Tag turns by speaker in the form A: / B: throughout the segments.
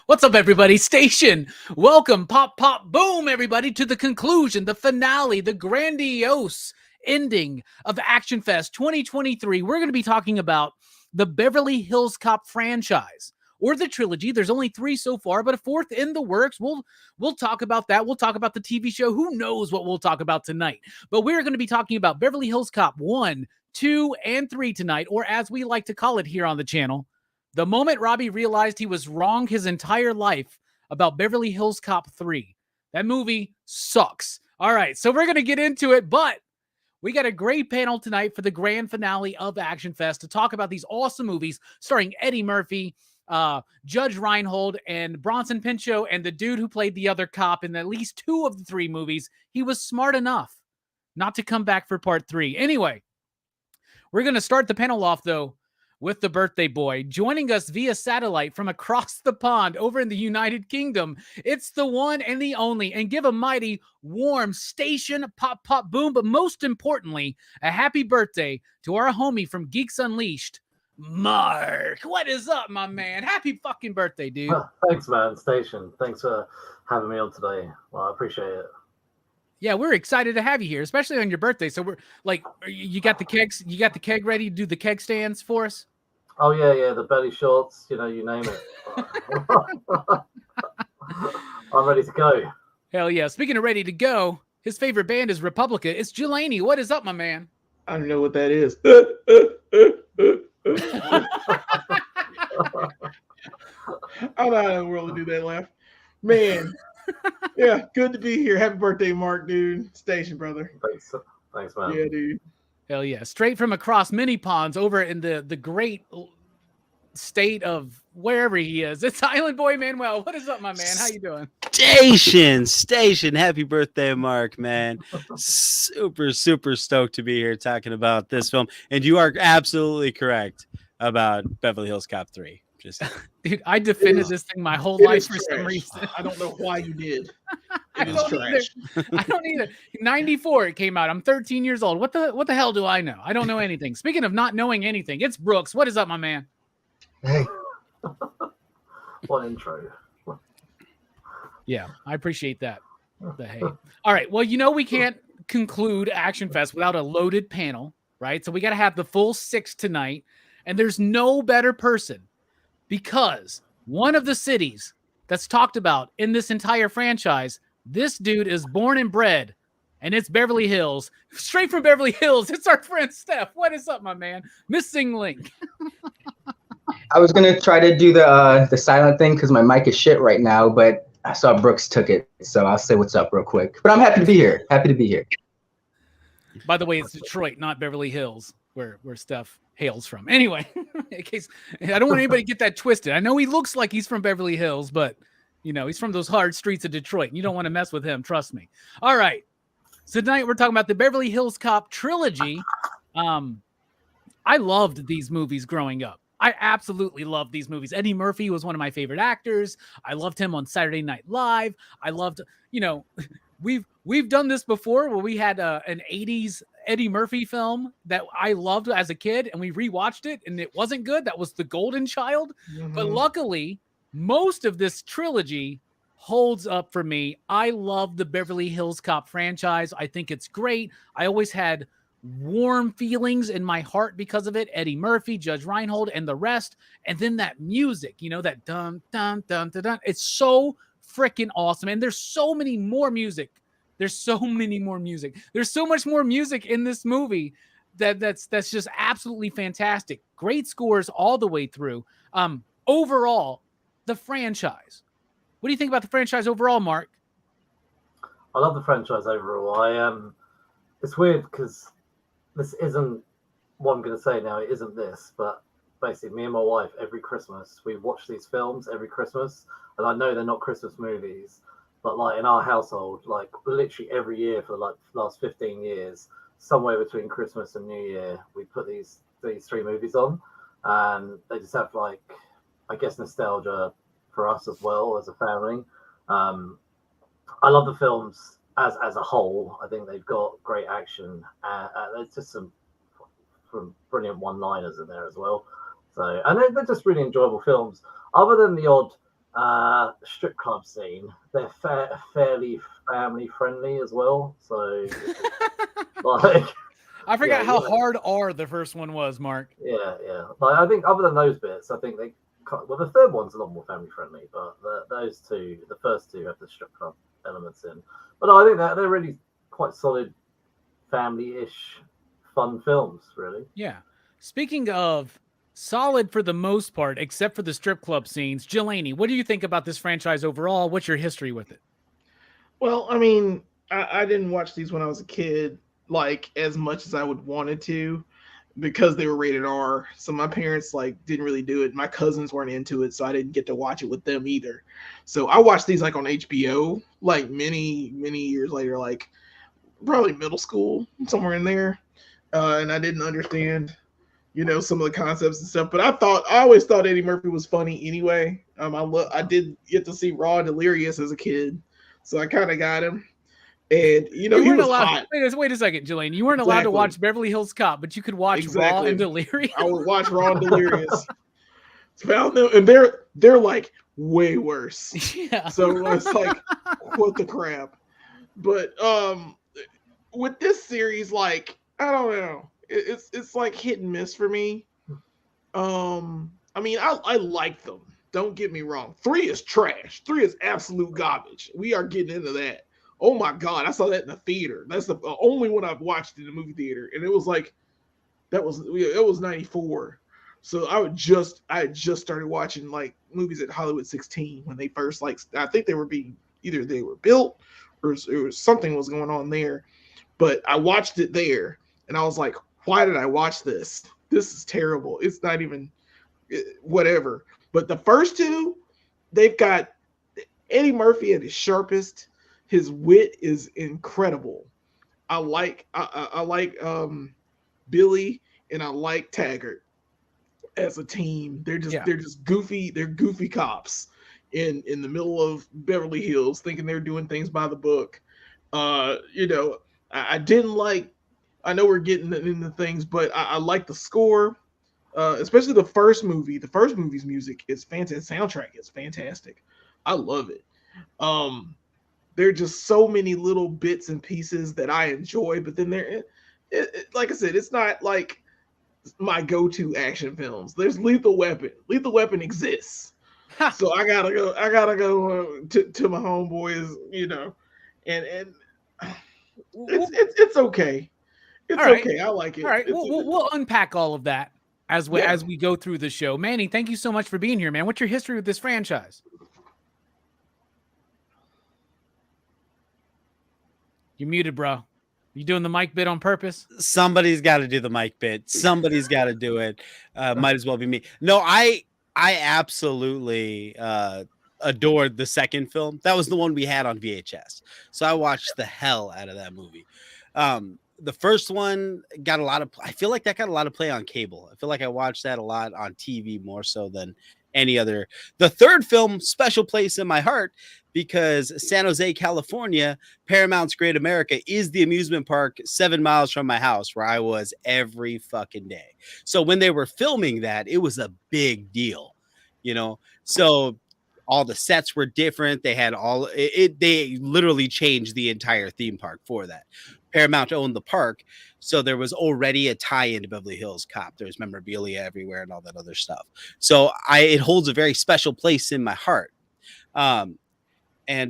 A: What's up, everybody? Station, welcome, pop, pop, boom, everybody, to the conclusion, the finale, the grandiose ending of ActionFest 2023. We're going to be talking about the Beverly Hills Cop franchise, or the trilogy. There's only 3 so far, but a 4th in the works. We'll talk about that. We'll talk about the TV show. Who knows what we'll talk about tonight? But we're going to be talking about Beverly Hills Cop 1, 2, and 3 tonight, or as we like to call it here on the channel, the moment Robbie realized he was wrong his entire life about Beverly Hills Cop 3. That movie sucks. All right, so we're going to get into it, but we got a great panel tonight for the grand finale of ActionFest to talk about these awesome movies starring Eddie Murphy, Judge Reinhold, and Bronson Pinchot, and the dude who played the other cop in at least 2 of the 3 movies. He was smart enough not to come back for part 3. Anyway, we're going to start the panel off, though, with the birthday boy. Joining us via satellite from across the pond over in the United Kingdom, it's the one and the only, and give a mighty warm station pop, pop, boom, but most importantly, a happy birthday to our homie from Geeks Unleashed, Mark. What is up, my man? Happy fucking birthday, dude.
B: Thanks, man. Station. Thanks for having me on today. Well, I appreciate it.
A: Yeah, we're excited to have you here, especially on your birthday. So we're like, you got the kegs, you got the keg ready to do the keg stands for us?
B: Oh yeah, the belly shorts, you name it. I'm ready to go.
A: Hell yeah. Speaking of ready to go, his favorite band is Republica. It's Jelani. What is up, my man?
C: I don't know what that is. I don't know how in the world to do that laugh. Man. Yeah, good to be here. Happy birthday, Mark, dude. Station, brother.
B: Thanks, man.
C: Yeah, dude.
A: Hell yeah. Straight from across many ponds over in the great state of wherever he is. It's Island Boy Manuel. What is up, my man? How you doing?
D: Station. Happy birthday, Mark, man. Super stoked to be here talking about this film. And you are absolutely correct about Beverly Hills Cop 3. Just
A: dude, I defended this thing my whole life for some reason.
C: I don't know why you did.
A: I don't either. 94 it came out. I'm 13 years old. What the hell do I know? I don't know anything. Speaking of not knowing anything, it's Brooks. What is up, my man?
B: Hey. What intro.
A: Yeah, I appreciate that. The hey. All right. Well, we can't conclude ActionFest without a loaded panel, right? So we got to have the full 6 tonight. And there's no better person, because one of the cities that's talked about in this entire franchise, this dude is born and bred, and it's Beverly Hills. Straight from Beverly Hills, it's our friend Steph. What is up, my man? Missing link.
E: I was gonna try to do the silent thing because my mic is shit right now, but I saw Brooks took it, so I'll say what's up real quick. But I'm happy to be here.
A: By the way, it's Detroit, not Beverly Hills, where Steph hails from. Anyway, in case I don't want anybody to get that twisted. I know he looks like he's from Beverly Hills, but he's from those hard streets of Detroit, and you don't want to mess with him. Trust me. All right. So tonight we're talking about the Beverly Hills Cop trilogy. I loved these movies growing up. I absolutely loved these movies. Eddie Murphy was one of my favorite actors. I loved him on Saturday Night Live. I loved, we've done this before where we had an 80s Eddie Murphy film that I loved as a kid, and we rewatched it and it wasn't good. That was The Golden Child. Mm-hmm. But luckily, most of this trilogy holds up for me. I love the Beverly Hills Cop franchise. I think it's great. I always had warm feelings in my heart because of it. Eddie Murphy, Judge Reinhold, and the rest. And then that music, that dun dun dun dun dun. It's so freaking awesome. And there's so many more music. There's so much more music in this movie that's just absolutely fantastic. Great scores all the way through. Overall, the franchise. What do you think about the franchise overall, Mark?
B: I love the franchise overall. It's weird because this isn't what I'm going to say now. It isn't this, but basically, me and my wife every Christmas we watch these films every Christmas, and I know they're not Christmas movies, but like in our household, like literally every year for like the last 15 years, somewhere between Christmas and New Year, we put these 3 movies on, and they just have like, I guess, nostalgia for us as well as a family. I love the films as a whole. I think they've got great action. There's just some brilliant one-liners in there as well. So, and they're just really enjoyable films. Other than the odd strip club scene, they're fairly family friendly as well. So, like,
A: I forgot how hard R the first one was, Mark.
B: Yeah. Like, I think other than those bits, I think they. Well, the third one's a lot more family friendly, but the first two have the strip club elements in. But no, I think that they're really quite solid, family-ish, fun films, really.
A: Yeah. Speaking of solid for the most part, except for the strip club scenes, Jelani, what do you think about this franchise overall? What's your history with it?
C: Well, I mean, I didn't watch these when I was a kid, like as much as I would wanted to, because they were rated R. So my parents didn't really do it. My cousins weren't into it, so I didn't get to watch it with them either. So I watched these on HBO many, many years later, probably middle school, somewhere in there. And I didn't understand, some of the concepts and stuff. But I always thought Eddie Murphy was funny anyway. I did get to see Raw and Delirious as a kid, so I kind of got him. And he was hot.
A: Wait a second, Jelani. You weren't allowed to watch Beverly Hills Cop, but you could watch Raw and Delirious.
C: I would watch Raw and Delirious. Found them, and they're way worse. Yeah. So it's what the crap. But with this series, I don't know. It's hit and miss for me. I mean, I like them. Don't get me wrong. 3 is trash. 3 is absolute garbage. We are getting into that. Oh my God, I saw that in the theater. That's the only one I've watched in the movie theater. And it was it was 94. So I had just started watching movies at Hollywood 16 when they first I think they were either they were built or something was going on there. But I watched it there and I was like, why did I watch this? This is terrible. It's not even whatever. But the first two, they've got Eddie Murphy at his sharpest. His wit is incredible. I like Billy and I like Taggart as a team. They're just goofy. They're goofy cops in the middle of Beverly Hills, thinking they're doing things by the book. I didn't like. I know we're getting into things, but I like the score, especially the first movie. The first movie's music is fantastic. Soundtrack is fantastic. I love it. There are just so many little bits and pieces that I enjoy, but then like I said, it's not like my go-to action films. There's Lethal Weapon. Lethal Weapon exists, so I gotta go to my homeboys, and it's okay. It's okay. I like it.
A: All right, we'll unpack all of that as we go through the show. Manny, thank you so much for being here, man. What's your history with this franchise? You're muted, bro. You doing the mic bit on purpose?
D: Somebody's got to do the mic bit. Somebody's got to do it. Might as well be me. No, I absolutely adored the second film. That was the one we had on VHS. So I watched the hell out of that movie. The first one got I feel like that got a lot of play on cable. I feel like I watched that a lot on TV more so than any other. The third film, special place in my heart, because San Jose, California, Paramount's Great America is the amusement park 7 miles from my house where I was every fucking day. So when they were filming that, it was a big deal, so all the sets were different. They had they literally changed the entire theme park for that. Paramount owned the park, so there was already a tie-in to Beverly Hills Cop. There's memorabilia everywhere and all that other stuff. So it holds a very special place in my heart. And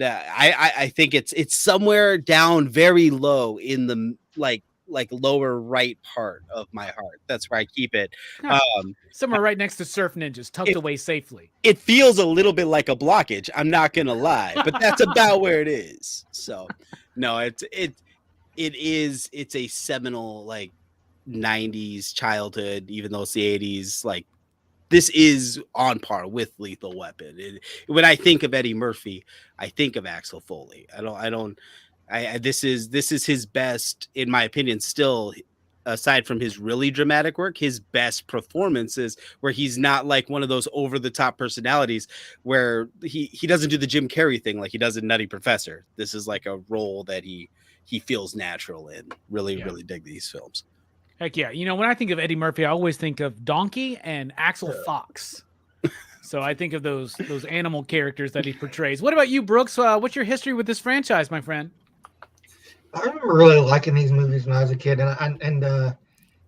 D: I think it's somewhere down very low in the like lower right part of my heart. That's where I keep it.
A: Somewhere right next to Surf Ninjas, tucked away safely.
D: It feels a little bit like a blockage. I'm not gonna lie, but that's about where it is. So, no, it's a seminal 90s childhood, even though it's the 80s. This is on par with Lethal Weapon. When I think of Eddie Murphy, I think of Axel Foley. This is his best, in my opinion, still, aside from his really dramatic work, his best performances where he's not like one of those over the top personalities where he doesn't do the Jim Carrey thing like he does in Nutty Professor. This is like a role that he feels natural in. Really dig these films.
A: Heck yeah. When I think of Eddie Murphy, I always think of Donkey and Axel Fox. So I think of those animal characters that he portrays. What about you, Brooks? What's your history with this franchise, my friend?
F: I remember really liking these movies when I was a kid, and I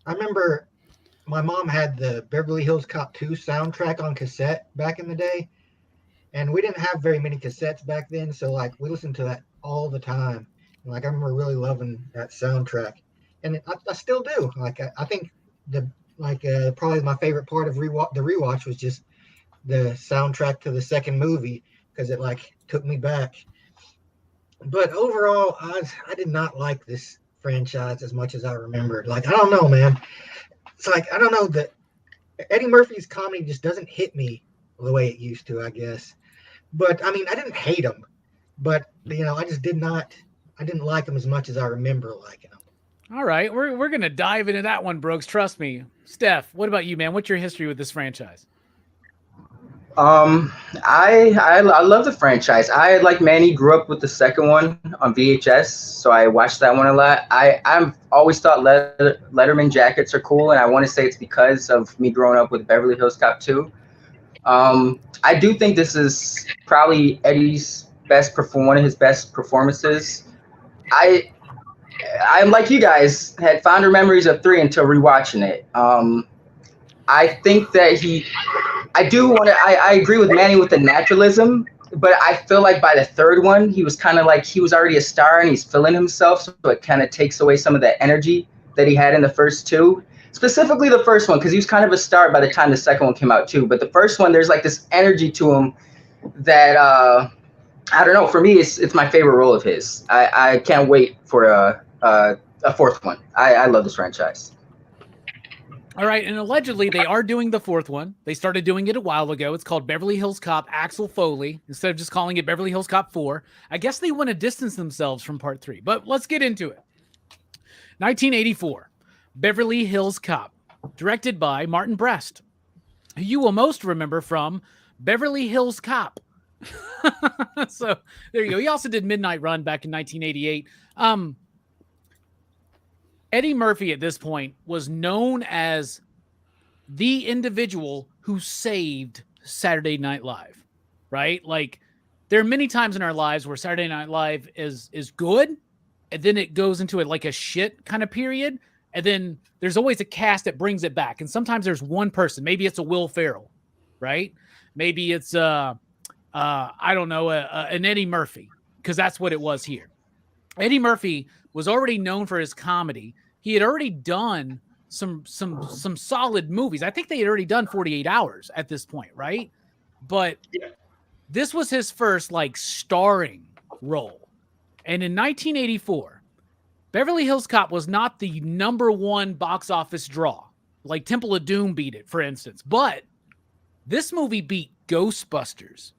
F: remember my mom had the Beverly Hills Cop II soundtrack on cassette back in the day, and we didn't have very many cassettes back then, so we listened to that all the time. And, I remember really loving that soundtrack. And I still do. I think probably my favorite part of the rewatch was just the soundtrack to the second movie, because it took me back. But overall, I did not like this franchise as much as I remembered. I don't know, man. It's I don't know, that Eddie Murphy's comedy just doesn't hit me the way it used to, I guess. But I didn't hate him, but I just didn't like him as much as I remember liking him.
A: All right, we're gonna dive into that one, Brooks. Trust me. Steph, what about you, man? What's your history with this franchise?
E: I love the franchise. I, like Manny, grew up with the second one on VHS, so I watched that one a lot. I've always thought Letterman jackets are cool, and I want to say it's because of me growing up with Beverly Hills Cop II. I do think this is probably Eddie's one of his best performances. I'm like you guys, had fonder memories of 3 until rewatching it. I think that I agree with Manny with the naturalism, but I feel like by the third one, he was kind of he was already a star and he's filling himself, so it kind of takes away some of that energy that he had in the first two. Specifically the first one, because he was kind of a star by the time the second one came out too. But the first one, there's this energy to him that I don't know. For me, it's my favorite role of his. I can't wait for a fourth one. I love this franchise.
A: All right, and allegedly they are doing the fourth one. They started doing it a while ago. It's called Beverly Hills Cop Axel Foley instead of just calling it Beverly Hills Cop 4. I guess they want to distance themselves from part 3, but let's get into it. 1984, Beverly Hills Cop, directed by Martin Brest, who you will most remember from Beverly Hills Cop. So there you go. He also did Midnight Run back in 1988. Eddie Murphy at this point was known as the individual who saved Saturday Night Live, right? Like, there are many times in our lives where Saturday Night Live is good, and then it goes into like a shit kind of period, and then there's always a cast that brings it back. And sometimes there's one person. Maybe it's a Will Ferrell, right? Maybe it's I don't know, an Eddie Murphy, because that's what it was here. Eddie Murphy was already known for his comedy. He had already done some solid movies. I think they had already done 48 Hours at this point, right? But this was his first like starring role. And in 1984, Beverly Hills Cop was not the #1 box office draw. Like Temple of Doom beat it, for instance. But this movie beat Ghostbusters.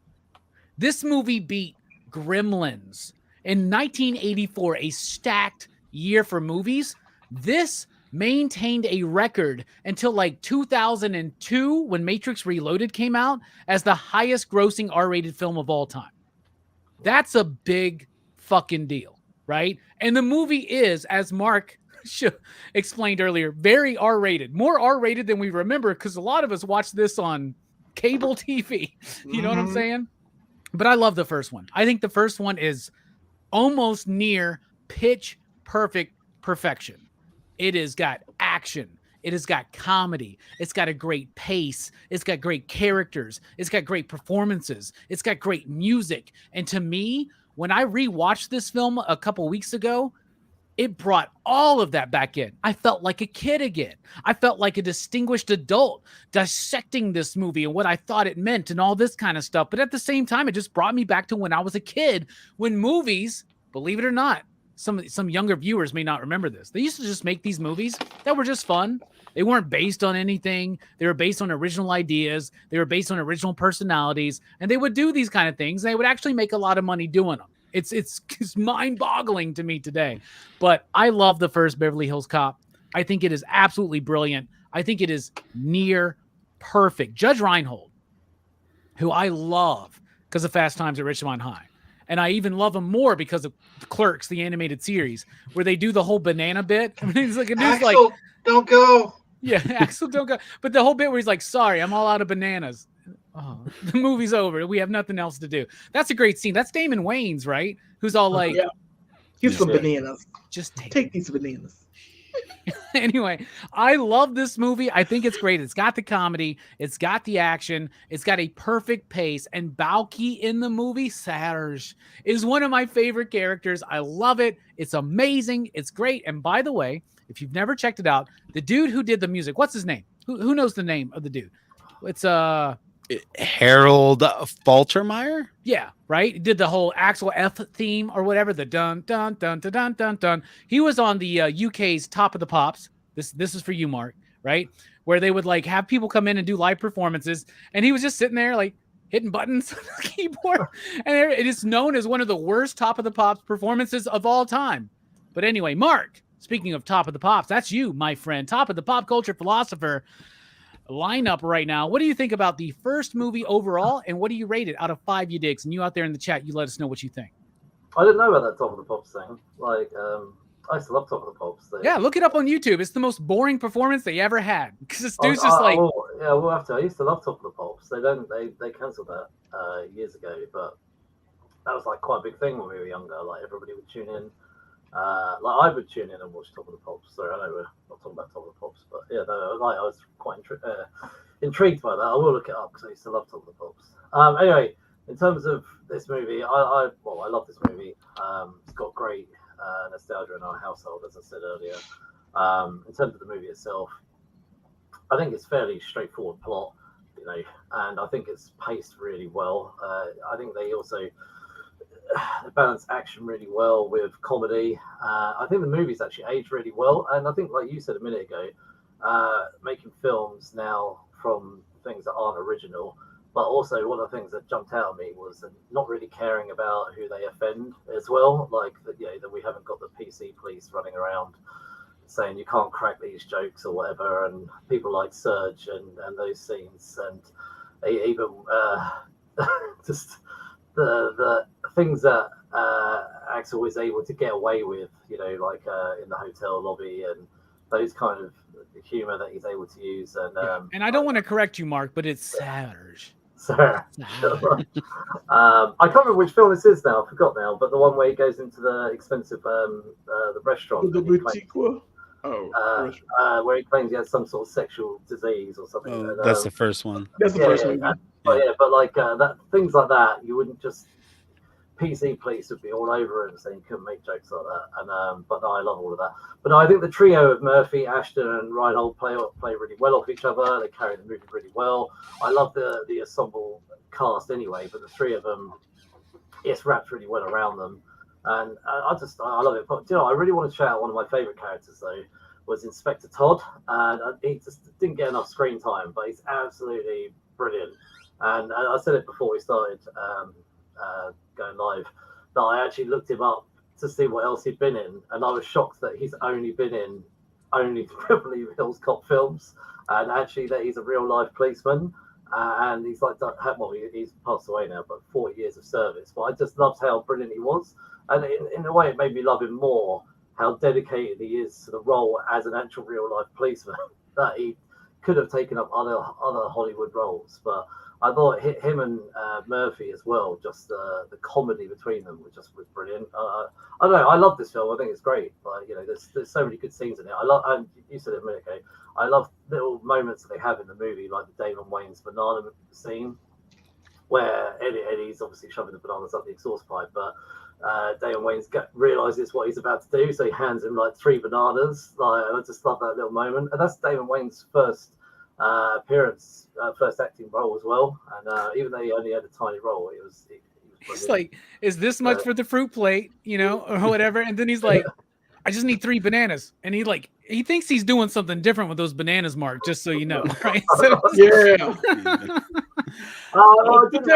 A: This movie beat Gremlins. In 1984, a stacked year for movies, this maintained a record until like 2002 when Matrix Reloaded came out as the highest grossing R-rated film of all time. That's a big fucking deal, right? And the movie is, as Mark explained earlier, very R-rated. More R-rated than we remember because a lot of us watched this on cable TV. You know what I'm saying? But I love the first one. I think the first one is almost near pitch perfect perfection. It has got action. It has got comedy. It's got a great pace. It's got great characters. It's got great performances. It's got great music. And to me, when I rewatched this film a couple weeks ago, it brought all of that back in. I felt like a kid again. I felt like a distinguished adult dissecting this movie and what I thought it meant and all this kind of stuff. But at the same time, it just brought me back to when I was a kid, when movies, believe it or not, some younger viewers may not remember this. They used to just make these movies that were just fun. They weren't based on anything. They were based on original ideas. They were based on original personalities. And they would do these kind of things. They would actually make a lot of money doing them. It's mind-boggling to me today. But I love the first Beverly Hills Cop. I think it is absolutely brilliant. I think it is near perfect. Judge Reinhold, who I love because of Fast Times at Ridgemont High. And I even love him more because of Clerks, the animated series, where they do the whole banana bit. I mean, it's like,
F: Axel, like, don't go.
A: Yeah, Axel, don't go. But the whole bit where he's like, sorry, I'm all out of bananas. Oh, the movie's over. We have nothing else to do. That's a great scene. That's Damon Wayans, right? Who's all like,
C: here's some bananas.
A: Just
C: take these bananas.
A: Anyway, I love this movie. I think it's great. It's got the comedy. It's got the action. It's got a perfect pace. And Balki in the movie, Serge, is one of my favorite characters. I love it. It's amazing. It's great. And by the way, if you've never checked it out, the dude who did the music, what's his name? Who knows the name of the dude? It's
D: Harold Faltermeyer.
A: Yeah, right. He did the whole Axel F theme or whatever. The dun dun dun dun dun dun dun. He was on the UK's Top of the Pops. This is for you, Mark. Right, where they would like have people come in and do live performances, and he was just sitting there like hitting buttons on the keyboard. And it is known as one of the worst Top of the Pops performances of all time. But anyway, Mark. Speaking of Top of the Pops, that's you, my friend. Top of the Pop Culture Philosopher lineup right now. What do you think about the first movie overall, and what do you rate it out of 5 you digs? And you out there in the chat, you let us know what you think.
B: I didn't know about that Top of the Pops thing. Like, I used to love Top of the Pops.
A: Yeah, look it up on YouTube. It's the most boring performance they ever had. Because this dude's just like...
B: Yeah, we'll have to. I used to love Top of the Pops. They cancelled that years ago, but that was like quite a big thing when we were younger. Like, everybody would tune in. Like I would tune in and watch Top of the Pops. Sorry, I know we're not talking about Top of the Pops, but yeah, I was quite intrigued by that. I will look it up because I used to love Top of the Pops. Anyway, in terms of this movie, I love this movie. It's got great nostalgia in our household, as I said earlier. In terms of the movie itself, I think it's fairly straightforward plot, you know, and I think it's paced really well. I think they also balance action really well with comedy. I think the movie's actually aged really well, and I think, like you said a minute ago, making films now from things that aren't original. But also, one of the things that jumped out at me was not really caring about who they offend as well. Like, that we haven't got the PC police running around saying you can't crack these jokes or whatever, and people like Surge and those scenes, and even just the things that Axel was able to get away with, like in the hotel lobby, and those kind of humor that he's able to use. And
A: I don't want to correct you, Mark, but it's Sarge.
B: I can't remember which film this is now. I forgot now, but the one where he goes into the expensive the restaurant.
C: The boutique.
B: Where he claims he has some sort of sexual disease or something.
D: Oh, that's the first one.
C: That's the first one.
B: But like that, things like that, you wouldn't just. PC police would be all over him saying you couldn't make jokes like that, and but no, I love all of that. But no, I think the trio of Murphy, Ashton, and Reinhold play really well off each other. They carry the movie really well. I love the ensemble cast anyway, but the three of them, it's wrapped really well around them, and I love it. But I really want to shout out one of my favorite characters though was Inspector Todd, and he just didn't get enough screen time, but he's absolutely brilliant. And I said it before we started. Going live, that I actually looked him up to see what else he'd been in, and I was shocked that he's only been in the Beverly Hills Cop films, and actually that he's a real life policeman, and he's like, well, he's passed away now, but 40 years of service. But I just loved how brilliant he was, and in a way it made me love him more, how dedicated he is to the role as an actual real life policeman, that he could have taken up other Hollywood roles, but I thought him and Murphy as well, just the comedy between them was brilliant. I don't know, I love this film. I think it's great. Like, there's so many good scenes in it. And you said it a minute ago, I love little moments that they have in the movie, like the Damon Wayans banana scene, where Eddie's obviously shoving the bananas up the exhaust pipe, but Damon Wayans realizes what he's about to do, so he hands him like 3 bananas. Like, I just love that little moment, and that's Damon Wayans' first appearance, first acting role as well, and even though he only had a tiny role, he was
A: he's like, is this much for the fruit plate, or whatever, and then he's like, I just need 3 bananas, and he thinks he's doing something different with those bananas, Mark, just so you know, right? So,
C: yeah.
B: I didn't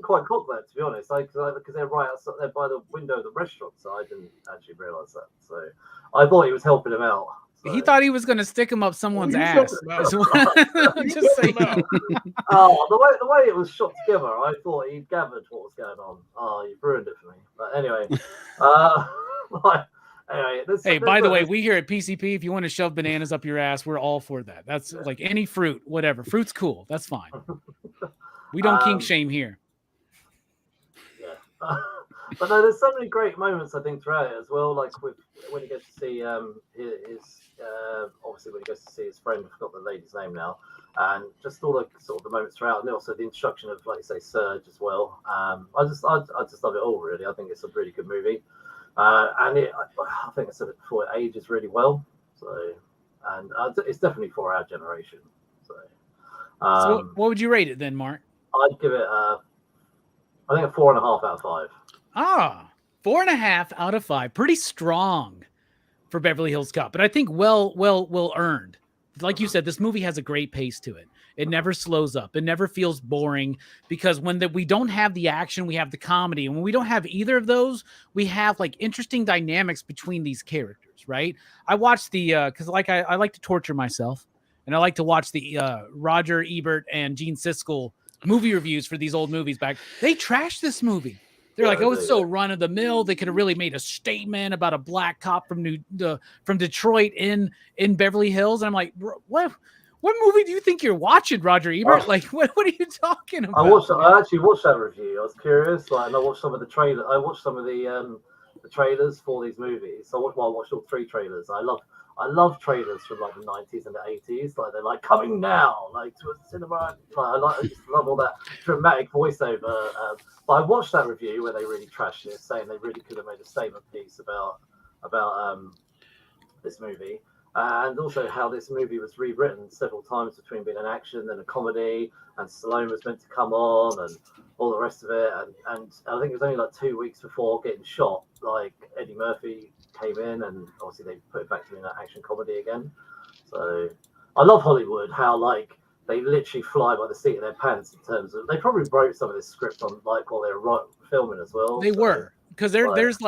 B: quite clock that, to be honest, because they're right outside, they're by the window of the restaurant, so I didn't actually realize that. So I thought he was helping him out. So.
A: He thought he was going to stick him up someone's ass. Just so you know.
B: The way it was shot together, I thought he'd gathered what was going on. Oh, you ruined it for me. But anyway,
A: by the way, we here at PCP, if you want to shove bananas up your ass, we're all for that. That's like any fruit, whatever. Fruit's cool. That's fine. We don't kink shame here.
B: Yeah. But no, there's so many great moments I think throughout it as well. Like when he gets to see his obviously when he goes to see his friend, I forgot the lady's name now, and just all the sort of the moments throughout, and also the introduction of, like you say, Surge as well. I just love it all, really. I think it's a really good movie, and I think I said it before, it ages really well. So, and it's definitely for our generation. So
A: what would you rate it then, Mark?
B: I'd give it I think a 4.5 out of 5.
A: 4.5 out of 5. Pretty strong for Beverly Hills Cop, but I think well earned. Like you said, this movie has a great pace to it. It never slows up. It never feels boring, because when we don't have the action, we have the comedy. And when we don't have either of those, we have like interesting dynamics between these characters, right? I watched because I like to torture myself, and I like to watch the Roger Ebert and Gene Siskel movie reviews for these old movies back. They trashed this movie. They're like, oh, it's so run of the mill. They could have really made a statement about a black cop from Detroit in Beverly Hills. And I'm like, what movie do you think you're watching, Roger Ebert? Like, what are you talking about?
B: I actually watched that review. I was curious, and I watched some of the trailer. I watched some of the trailers for these movies. So I watched all 3 trailers. I love trailers from like the 90s and the 80s. Like, they're like, coming now, like to a cinema. I just love all that dramatic voiceover. But I watched that review where they really trashed it, saying they really could have made a statement piece about this movie, and also how this movie was rewritten several times between being an action and a comedy, and Stallone was meant to come on and all the rest of it. And I think it was only like 2 weeks before getting shot, like Eddie Murphy came in, and obviously they put it back to being an action comedy again. So I love Hollywood. How like they literally fly by the seat of their pants in terms of they probably wrote some of this script on like while they were filming as well.
A: They were. Because there's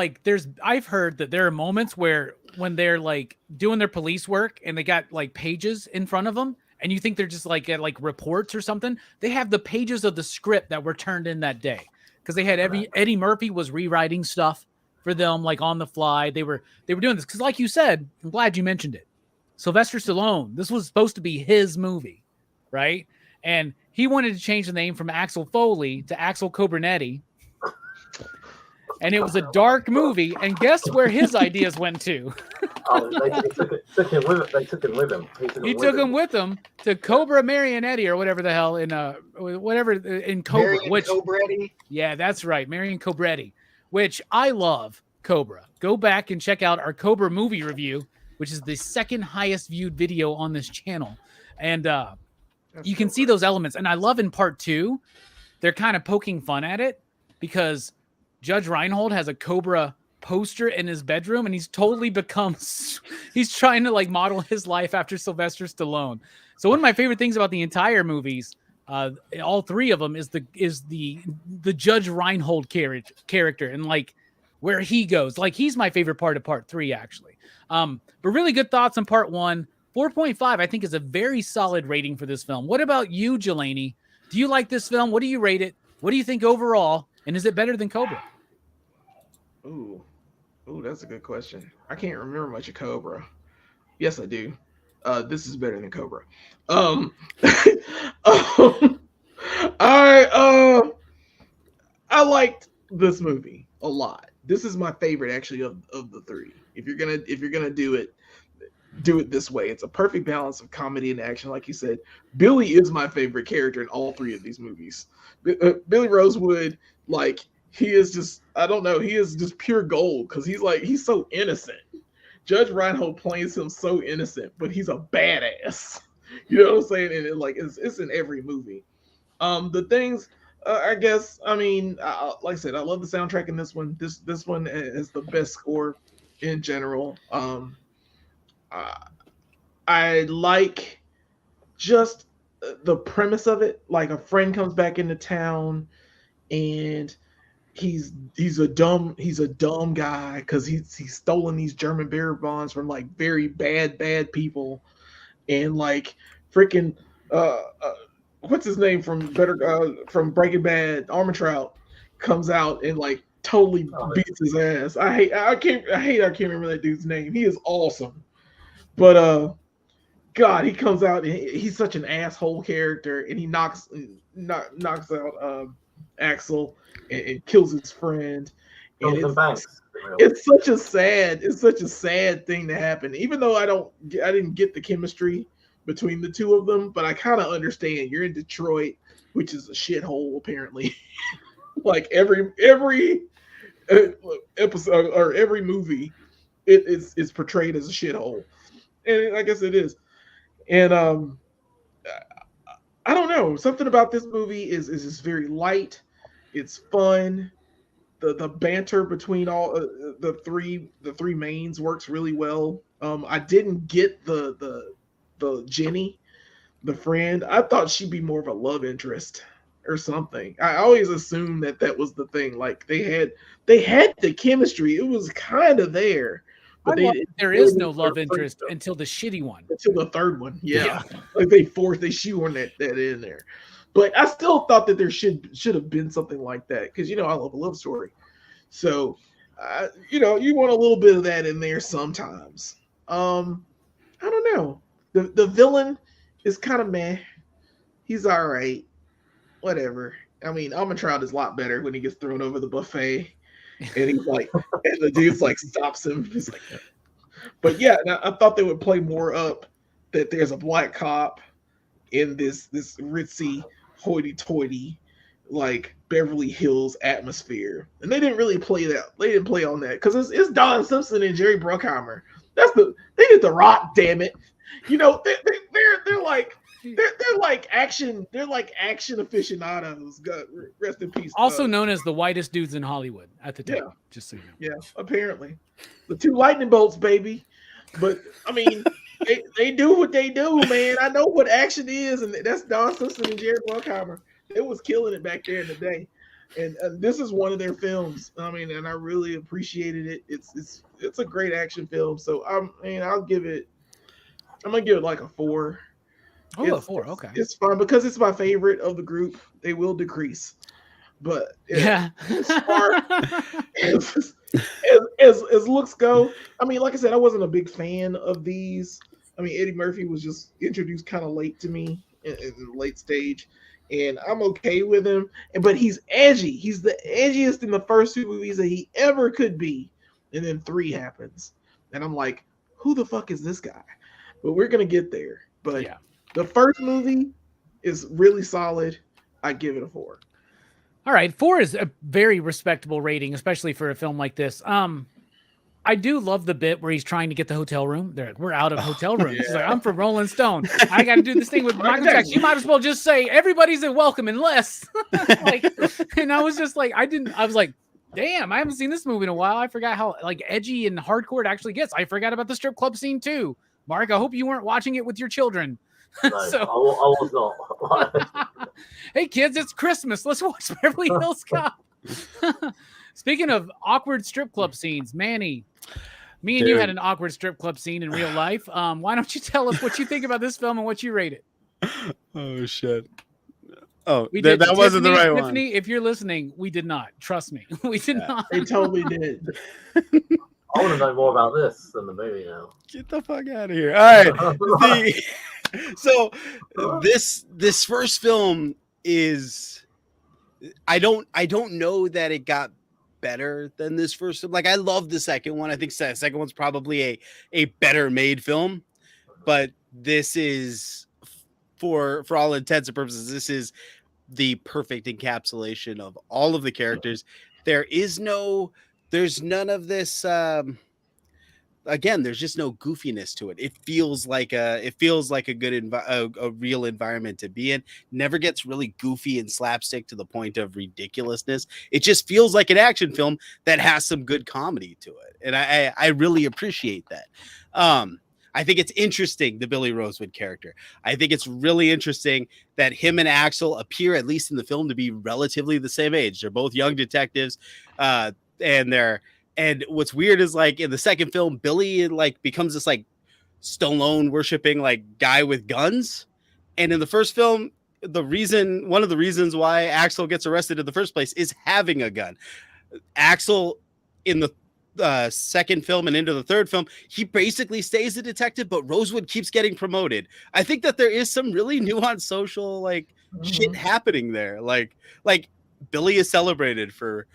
A: I've heard that there are moments where when they're like doing their police work and they got like pages in front of them and you think they're just like at like reports or something, they have the pages of the script that were turned in that day because they had Eddie Murphy was rewriting stuff for them like on the fly. They were doing this because like you said, I'm glad you mentioned it. Sylvester Stallone, this was supposed to be his movie, right? And he wanted to change the name from Axel Foley to Axel Cobranetti. And it was a dark movie, and guess where his ideas went to?
B: They took him with him.
A: He took him with him to Cobra Marionetti or whatever the hell in Cobra.
F: Marion Cobretti.
A: Yeah, that's right, Marion Cobretti, which I love. Cobra. Go back and check out our Cobra movie review, which is the second highest viewed video on this channel, and you can see those elements. And I love in part 2, they're kind of poking fun at it because Judge Reinhold has a Cobra poster in his bedroom and he's totally he's trying to like model his life after Sylvester Stallone. So one of my favorite things about the entire movies, all 3 of them, is the Judge Reinhold character and like where he goes. Like he's my favorite part of part 3 actually. But really good thoughts on part 1. 4.5 I think is a very solid rating for this film. What about you, Jelani? Do you like this film? What do you rate it? What do you think overall? And is it better than Cobra?
C: Ooh, that's a good question. I can't remember much of Cobra. Yes, I do. This is better than Cobra. I liked this movie a lot. This is my favorite actually of the 3. If you're gonna do it this way. It's a perfect balance of comedy and action. Like you said, Billy is my favorite character in all 3 of these movies. Billy Rosewood, like he is just, I don't know, he is just pure gold because he's so innocent. Judge Reinhold plays him so innocent, but he's a badass. You know what I'm saying? And it's in every movie. The things, I guess, I mean, like I said, I love the soundtrack in this one. This one is the best score in general. I like just the premise of it. Like a friend comes back into town and he's a dumb guy because he's stolen these German beer bonds from like very bad people, and like freaking what's his name from Breaking Bad, Armentrout, comes out and like totally beats his ass. I can't remember that dude's name. He is awesome. But God, he comes out and he's such an asshole character, and he knocks out Axel and kills his friend. And it's such a sad thing to happen. Even though I didn't get the chemistry between the 2 of them, but I kind of understand. You're in Detroit, which is a shithole apparently. Like every episode or every movie, it's portrayed as a shithole. And I guess it is. And I don't know. Something about this movie is just very light. It's fun. The banter between all the three mains works really well. I didn't get the Jenny, the friend. I thought she'd be more of a love interest or something. I always assumed that was the thing. Like they had the chemistry. It was kind of there. But
A: there is no love interest until the shitty one.
C: Until the 3rd one, yeah. Like they shoehorn that in there. But I still thought that there should have been something like that because I love a love story. So, you want a little bit of that in there sometimes. I don't know. The villain is kind of meh. He's all right. Whatever. I mean, Armentrout is a lot better when he gets thrown over the buffet. And he's like, and the dude's like stops him. He's like, but yeah, I thought they would play more up that there's a black cop in this ritzy, hoity-toity, like Beverly Hills atmosphere, and they didn't really play that. They didn't play on that because it's Don Simpson and Jerry Bruckheimer. They did The Rock. Damn it, they're like action. They're like action aficionados. God, rest in peace.
A: Also known as the whitest dudes in Hollywood at the time. Yeah. Just so you know.
C: Yeah, apparently the 2 lightning bolts, baby. But I mean, they do what they do, man. I know what action is, and that's Don Simpson and Jared Bruckheimer. They was killing it back there in the day, and this is one of their films. I mean, and I really appreciated it. It's a great action film. So I'm gonna give it like a 4.
A: Oh, a 4. Okay.
C: It's fun because it's my favorite of the group. They will decrease, but
A: yeah.
C: As far as looks go, I mean, like I said, I wasn't a big fan of these. I mean, Eddie Murphy was just introduced kind of late to me in the late stage, and I'm okay with him. But he's edgy. He's the edgiest in the first 2 movies that he ever could be, and then 3 happens, and I'm like, who the fuck is this guy? But we're gonna get there. But
A: yeah.
C: The first movie is really solid. I give it a 4.
A: All right, 4 is a very respectable rating, especially for a film like this. I do love the bit where he's trying to get the hotel room. We're out of hotel rooms.
C: Yeah.
A: He's like, I'm from Rolling Stone. I got to do this thing with Michael Jackson. You might as well just say everybody's welcome unless. And I was just like, I was like, damn, I haven't seen this movie in a while. I forgot how like edgy and hardcore it actually gets. I forgot about the strip club scene too. Mark, I hope you weren't watching it with your children.
B: No,
A: So,
B: I was not.
A: hey kids, it's Christmas. Let's watch Beverly Hills Cop. Speaking of awkward strip club scenes, Manny, me and you had an awkward strip club scene in real life. Why don't you tell us what you think about this film and what you rate it?
D: Oh shit. Oh,
A: that
D: wasn't the right
A: Tiffany,
D: one.
A: If you're listening, we did not. Trust me, we did not.
C: They totally did.
B: I want to know more about this than the movie now.
D: Get the fuck out of here! All right. So this first film is, I don't know that it got better than this first film. Like, I love the second one. I think the second one's probably a better made film, but this is, for all intents and purposes, this is the perfect encapsulation of all of the characters. There's none of this. Again, there's just no goofiness to it. It feels like a good a real environment to be in. Never gets really goofy and slapstick to the point of ridiculousness. It just feels like an action film that has some good comedy to it, and I really appreciate that. I think it's interesting, the Billy Rosewood character. I think it's really interesting that him and Axel appear, at least in the film, to be relatively the same age. They're both young detectives, and what's weird is, like, in the second film, Billy like becomes this like Stallone worshiping like guy with guns, and in the first film, one of the reasons why Axel gets arrested in the first place is having a gun. Axel, in the second film and into the third film, he basically stays a detective, but Rosewood keeps getting promoted. I think that there is some really nuanced social like shit happening there. Like Billy is celebrated for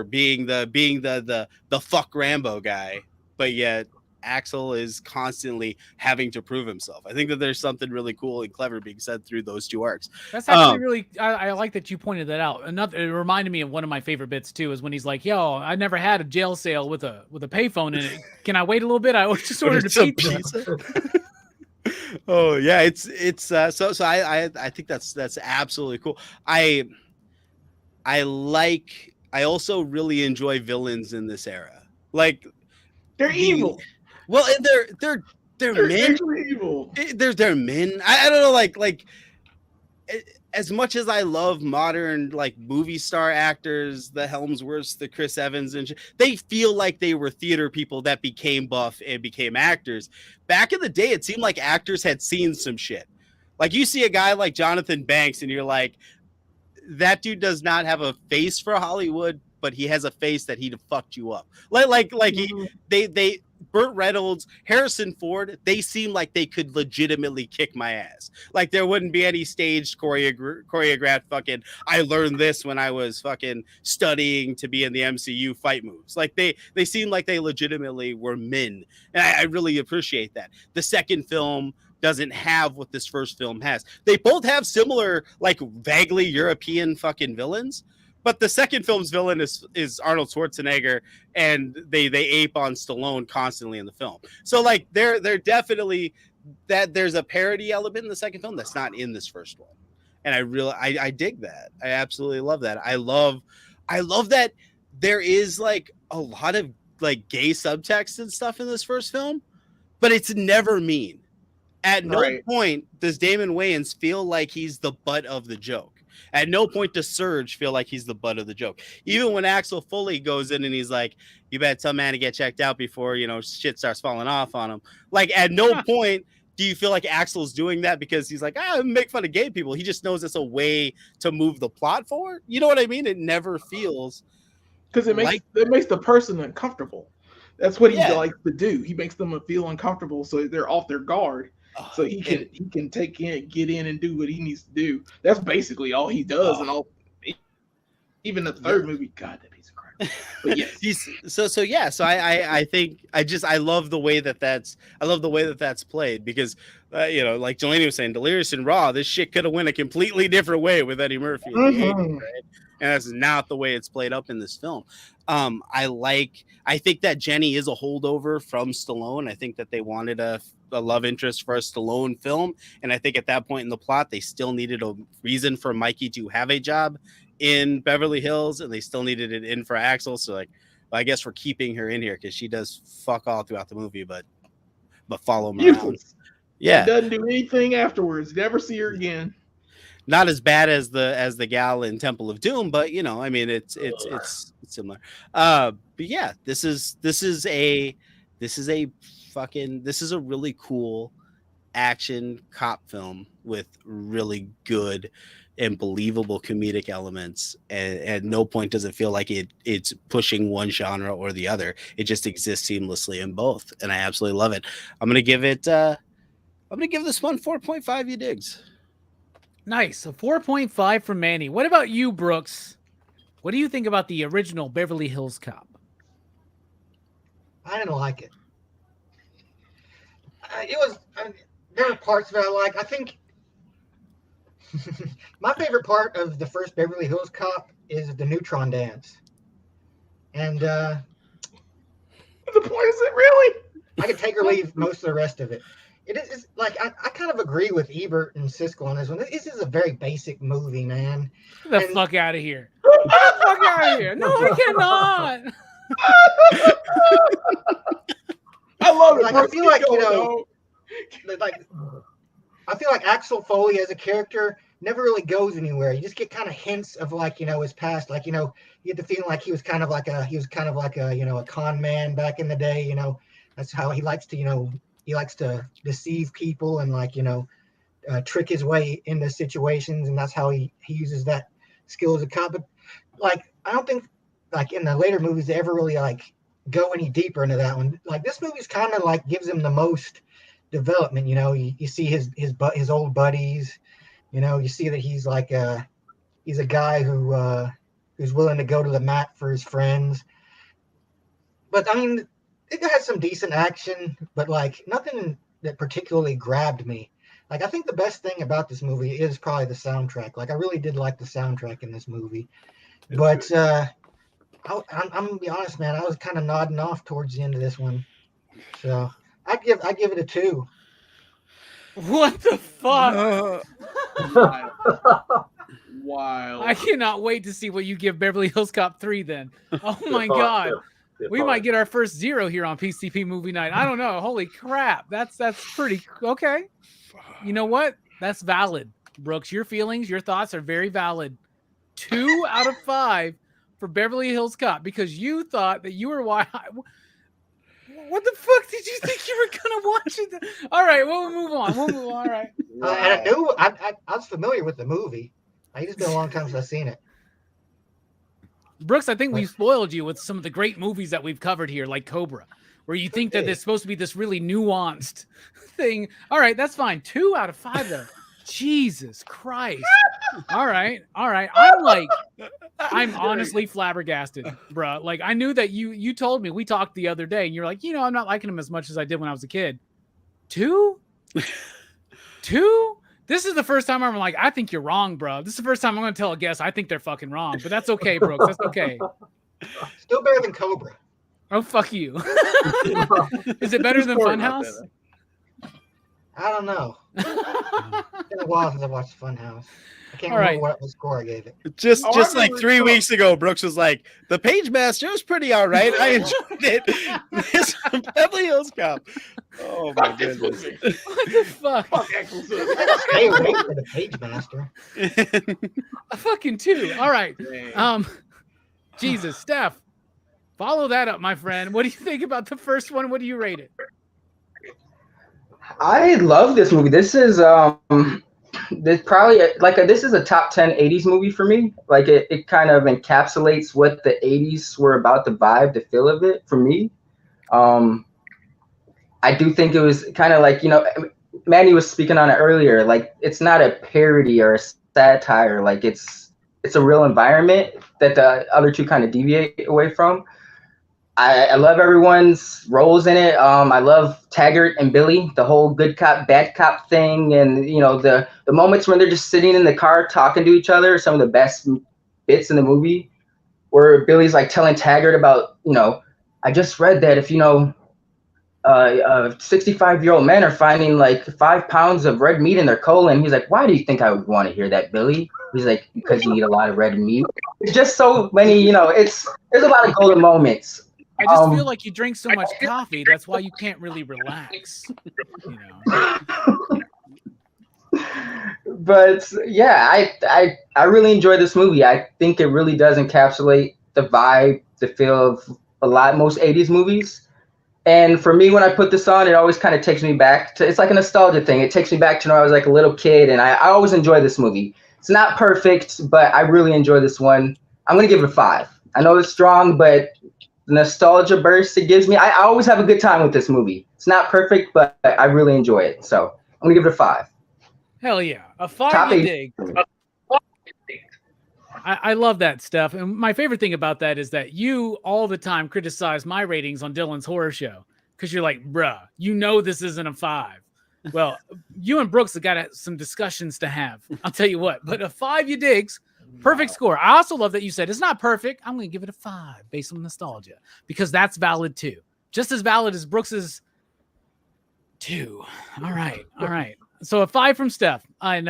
D: being the fuck Rambo guy, but yet Axel is constantly having to prove himself. I think that there's something really cool and clever being said through those 2 arcs.
A: That's actually really, I like that you pointed that out. It reminded me of one of my favorite bits too, is when he's like, yo, I never had a jail cell with a payphone in it. Can I wait a little bit? I just ordered a pizza.
D: Oh yeah. It's so I think that's absolutely cool. I also really enjoy villains in this era. Like,
C: they're evil.
D: Well, they're men.
C: Evil.
D: They're men. I don't know. Like, as much as I love modern like movie star actors, the Helmsworths, the Chris Evans, and they feel like they were theater people that became buff and became actors. Back in the day, it seemed like actors had seen some shit. Like, you see a guy like Jonathan Banks, and you're like, that dude does not have a face for Hollywood, but he has a face that he'd have fucked you up. They Burt Reynolds, Harrison Ford, they seem like they could legitimately kick my ass. Like, there wouldn't be any staged choreographed fucking, I learned this when I was fucking studying to be in the MCU fight moves. Like, they seem like they legitimately were men. And I really appreciate that. The second film doesn't have what this first film has. They both have similar, like, vaguely European fucking villains, but the second film's villain is Arnold Schwarzenegger, and they ape on Stallone constantly in the film. So, like, they're definitely, that there's a parody element in the second film that's not in this first one, and I dig that. I absolutely love that. I love that there is like a lot of like gay subtext and stuff in this first film. but it's never mean. At no
C: Right.
D: point does Damon Wayans feel like he's the butt of the joke. At no point does Surge feel like he's the butt of the joke. Even when Axel Foley goes in and he's like, you better tell man to get checked out before, shit starts falling off on him. Like, at no point do you feel like Axel's doing that because he's like, make fun of gay people. He just knows it's a way to move the plot forward. You know what I mean? It never feels...
C: Because it makes the person uncomfortable. That's what he likes to do. He makes them feel uncomfortable so they're off their guard. So he can get in and do what he needs to do. That's basically all he does. And all, even the third movie, God, that piece of crap. But yes,
D: So I think I love the way that's played because like Delaney was saying, Delirious and Raw, this shit could have went a completely different way with Eddie Murphy.
C: Mm-hmm.
D: Right? And that's not the way it's played up in this film. I think that Jenny is a holdover from Stallone. I think that they wanted a love interest for a Stallone film. And I think at that point in the plot, they still needed a reason for Mikey to have a job in Beverly Hills, and they still needed it in for Axel. So I guess we're keeping her in here because she does fuck all throughout the movie, but follow him around. Yeah.
C: She doesn't do anything afterwards. Never see her again.
D: Not as bad as the gal in Temple of Doom, but I mean it's similar. But yeah, this is a really cool action cop film with really good and believable comedic elements, and at no point does it feel like it's pushing one genre or the other. It just exists seamlessly in both, and I absolutely love it. I'm gonna give this one 4.5 you digs.
A: Nice. A 4.5 from Manny. What about you, Brooks? What do you think about the original Beverly Hills Cop?
F: I didn't like it. There were parts that I like. I think my favorite part of the first Beverly Hills Cop is the Neutron dance. And
C: the point is it really?
F: I could take or leave most of the rest of it. It's like I kind of agree with Ebert and Siskel on this one. This is a very basic movie, man.
A: Get the fuck out of here. Get the fuck out of here. No, I cannot.
C: I love it.
F: Like, I feel like, I feel like Axel Foley as a character never really goes anywhere. You just get kind of hints of his past. You get the feeling like he was kind of like a con man back in the day. That's how he likes to, he likes to deceive people and trick his way into situations, and that's how he uses that skill as a cop. But I don't think in the later movies they ever really go any deeper into that one. This movie's kind of gives him the most development. You see his old buddies. You see that he's he's a guy who's willing to go to the mat for his friends. But I mean, it had some decent action, but nothing that particularly grabbed me. I think the best thing about this movie is probably the soundtrack. I really did like the soundtrack in this movie. But I'm gonna be honest, man. I was kind of nodding off towards the end of this one, so I give it a 2.
A: What the fuck?
C: Wow.
A: I cannot wait to see what you give Beverly Hills Cop 3 then. Oh my god. We might get our first 0 here on PCP Movie Night. I don't know. Holy crap. That's pretty okay. You know what? That's valid. Brooks, your feelings, your thoughts are very valid. 2 out of 5 for Beverly Hills Cop because you thought that you were what the fuck did you think you were gonna watch it? All right, we'll move on. All right.
F: And I was familiar with the movie. It's just been a long time since I've seen it.
A: Brooks, I think we've spoiled you with some of the great movies that we've covered here, like Cobra, where you think that it's supposed to be this really nuanced thing. All right, that's fine. 2 out of 5 though. Jesus Christ. All right. I'm honestly flabbergasted, bro. I knew that you told me, we talked the other day and you're like, I'm not liking him as much as I did when I was a kid. 2? This is the first time I'm like, I think you're wrong, bro. This is the first time I'm going to tell a guest I think they're fucking wrong, but that's okay, Brooks. That's okay.
F: Still better than Cobra.
A: Oh, fuck you. Is it better than Funhouse?
F: I don't know. It's been a while since I watched Funhouse. I can't
A: All
F: remember
A: right.
F: what score I gave it.
D: Just
C: Oh, I
D: like
C: remember
D: 3
C: it.
D: weeks ago, Brooks was like, "The Page Master was pretty all right. I enjoyed it." This Beverly Hills Cop. Oh my
C: Fuck this
D: goodness.
C: movie.
A: What the fuck?
C: Fuck Eccleston.
F: Stay away from the Page Master.
A: A fucking 2. All right.
C: Man.
A: Jesus, Steph. Follow that up, my friend. What do you think about the first one? What do you rate it?
E: I love this movie. This is this probably this is a top 10 80s movie for me. Like it kind of encapsulates what the 80s were about, the vibe, the feel of it for me. I do think it was kind of like, Manny was speaking on it earlier. Like it's not a parody or a satire. Like it's a real environment that the other two kind of deviate away from. I love everyone's roles in it. I love Taggart and Billy, the whole good cop, bad cop thing. And, the moments when they're just sitting in the car talking to each other, some of the best bits in the movie, where Billy's like telling Taggart about, I just read that if, 65-year-old men are finding like 5 pounds of red meat in their colon. He's like, why do you think I would want to hear that, Billy? He's like, because you eat a lot of red meat. It's just so many, there's a lot of golden moments.
A: I just feel like you drink so much coffee. That's why you can't really relax.
E: But yeah, I really enjoy this movie. I think it really does encapsulate the vibe, the feel of most 80s movies. And for me, when I put this on, it always kind of takes me back to, it's like a nostalgia thing. It takes me back to when I was like a little kid, and I always enjoy this movie. It's not perfect, but I really enjoy this one. I'm going to give it a 5. I know it's strong, but the nostalgia burst it gives me, I always have a good time with this movie. It's not perfect, but I really enjoy it. So I'm going to give it a 5.
A: Hell yeah. A 5
E: Top
A: you
E: 8.
A: dig. I love that stuff. And my favorite thing about that is that you all the time criticize my ratings on Dylan's Horror Show because you're like, bruh, this isn't a 5. Well, you and Brooks have got some discussions to have. I'll tell you what. But a 5 you digs. Perfect score. I also love that you said it's not perfect. I'm going to give it a 5 based on nostalgia because that's valid too. Just as valid as Brooks's 2. All right. So a 5 from Steph. And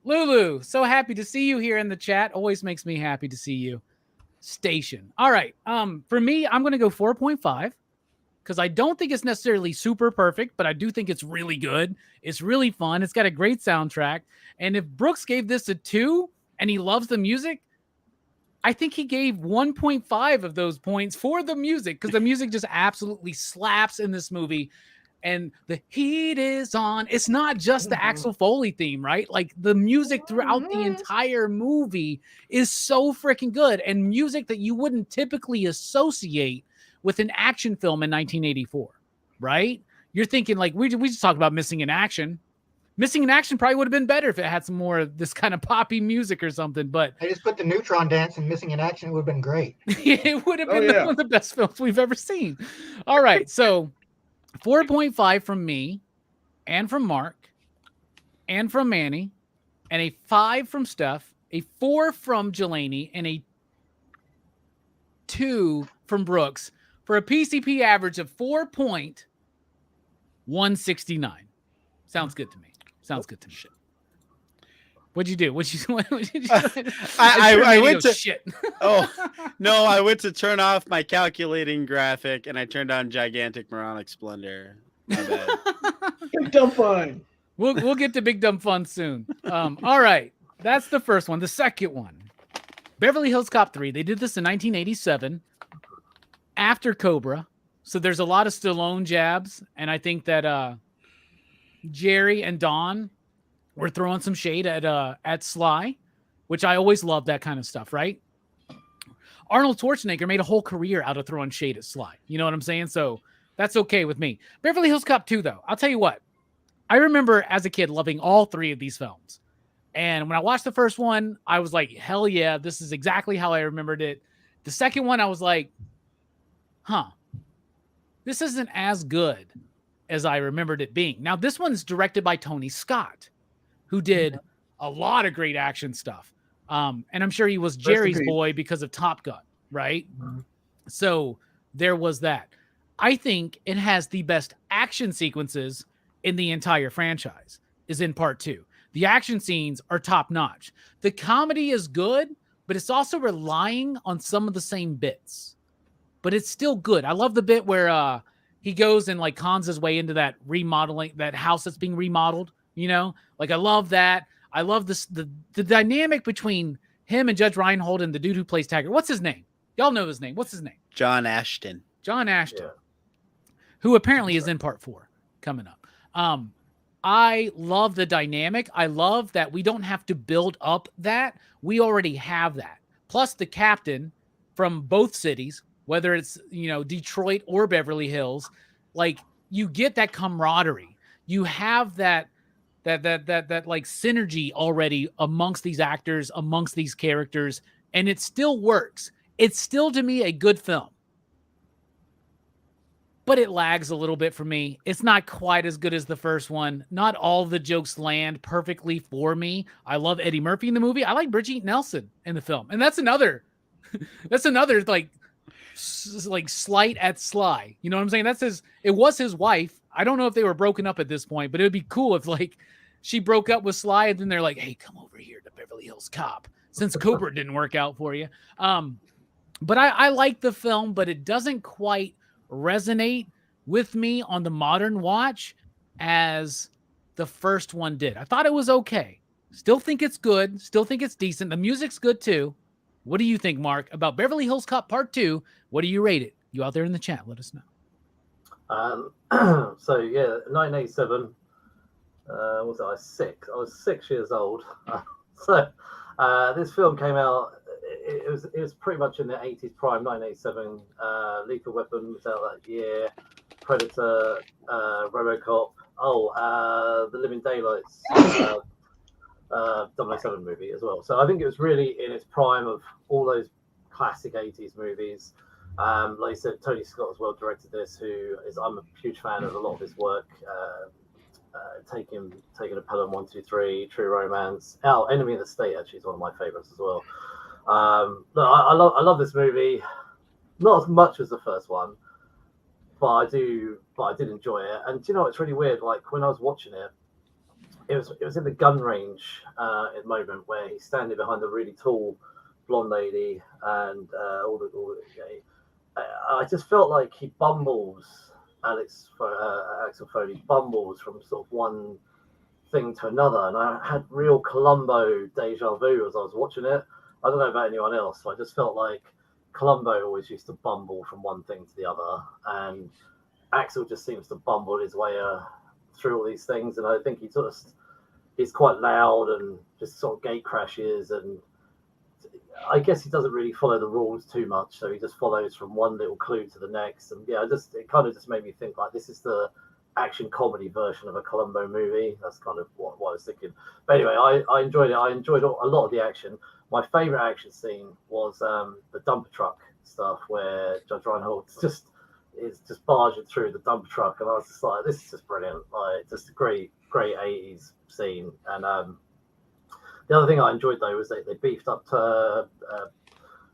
A: Lulu, so happy to see you here in the chat. Always makes me happy to see you. Station. All right. For me, I'm going to go 4.5 because I don't think it's necessarily super perfect, but I do think it's really good. It's really fun. It's got a great soundtrack. And if Brooks gave this a 2 and he loves the music, I think he gave 1.5 of those points for the music because the music just absolutely slaps in this movie. And the heat is on. It's not just the Axel Foley theme, right? Like the music throughout the entire movie is so freaking good, and music that you wouldn't typically associate with an action film in 1984, right? You're thinking like, we just talked about Missing in Action. Missing in Action probably would have been better if it had some more of this kind of poppy music or something, but
F: I just put the Neutron Dance and Missing in Action. It would have been great.
A: It would have been one of the best films we've ever seen. All right, so 4.5 from me and from Mark and from Manny, and a 5 from Steph, a 4 from Jelani, and a 2 from Brooks for a PCP average of 4.169. Sounds good to me. What'd you do? What'd you do?
D: I went to
A: shit.
D: Oh no, I went to turn off my calculating graphic and I turned on gigantic moronic splendor. My bad.
C: Big dumb fun.
A: We'll get to Big Dumb Fun soon. All right. That's the first one. The second one. Beverly Hills Cop 3. They did this in 1987 after Cobra. So there's a lot of Stallone jabs, and I think that Jerry and Don were throwing some shade at Sly, which I always love that kind of stuff, right? Arnold Schwarzenegger made a whole career out of throwing shade at Sly. You know what I'm saying? So that's okay with me. Beverly Hills Cop 2, though, I'll tell you what. I remember as a kid loving all 3 of these films. And when I watched the first one, I was like, hell yeah, this is exactly how I remembered it. The second one, I was like, this isn't as good as I remembered it being. Now, this one's directed by Tony Scott, who did a lot of great action stuff. And I'm sure he was Jerry's boy because of Top Gun, right? Mm-hmm. So there was that. I think it has the best action sequences in the entire franchise is in part 2. The action scenes are top notch. The comedy is good, but it's also relying on some of the same bits. But it's still good. I love the bit where he goes and like cons his way into that remodeling, that house that's being remodeled, you know? Like I love that. I love this the dynamic between him and Judge Reinhold and the dude who plays Taggart. What's his name? Y'all know his name. What's his name?
D: John Ashton.
A: John Ashton,
B: Yeah.
A: who apparently is in part 4 coming up. I love the dynamic. I love that we don't have to build up that. We already have that. Plus the captain from both cities, whether it's, you know, Detroit or Beverly Hills, like you get that camaraderie. You have that like synergy already amongst these actors, amongst these characters, and it still works. It's still to me a good film. But it lags a little bit for me. It's not quite as good as the first one. Not all the jokes land perfectly for me. I love Eddie Murphy in the movie. I like Brigitte Nelson in the film. And that's another like slight at Sly. You know what I'm saying? It was his wife. I don't know if they were broken up at this point, but it would be cool if like she broke up with Sly and then they're like, hey, come over here to Beverly Hills Cop since Cobra didn't work out for you. But I like the film, but it doesn't quite resonate with me on the modern watch as the first one did. I thought it was okay. Still think it's good. Still think it's decent. The music's good too. What do you think, Mark, about Beverly Hills Cop Part 2? What do you rate it? You out there in the chat, let us know.
B: So yeah, 1987. Was I 6? I was 6 years old. So this film came out. It was pretty much in the 80s prime, 1987. Lethal Weapon was out that year. Predator, RoboCop. The Living Daylights 007 movie as well. So I think it was really in its prime of all those classic 80s movies. Like you said, Tony Scott as well directed this, I'm a huge fan of a lot of his work. Taking a Pelham 1, 2, 3, True Romance. Enemy of the State actually is one of my favorites as well. I love this movie, not as much as the first one, but I did enjoy it. And do you know what's really weird? Like when I was watching it, it was in the gun range at the moment where he's standing behind the really tall blonde lady and I just felt like he bumbles. Axel Foley bumbles from sort of one thing to another, and I had real Columbo deja vu as I was watching it. I don't know about anyone else, but I just felt like Columbo always used to bumble from one thing to the other, and Axel just seems to bumble his way through all these things. And I think he's quite loud and just sort of gate crashes, and I guess he doesn't really follow the rules too much, so he just follows from one little clue to the next. And yeah, it kind of just made me think like this is the action comedy version of a Columbo movie. That's kind of what I was thinking. But anyway, I enjoyed it. I enjoyed a lot of the action. My favorite action scene was the dumper truck stuff where Judge Reinhold is just barging through the dumper truck, and I was just like, this is just brilliant. Like, just a great 80s scene. And the other thing I enjoyed though was they beefed up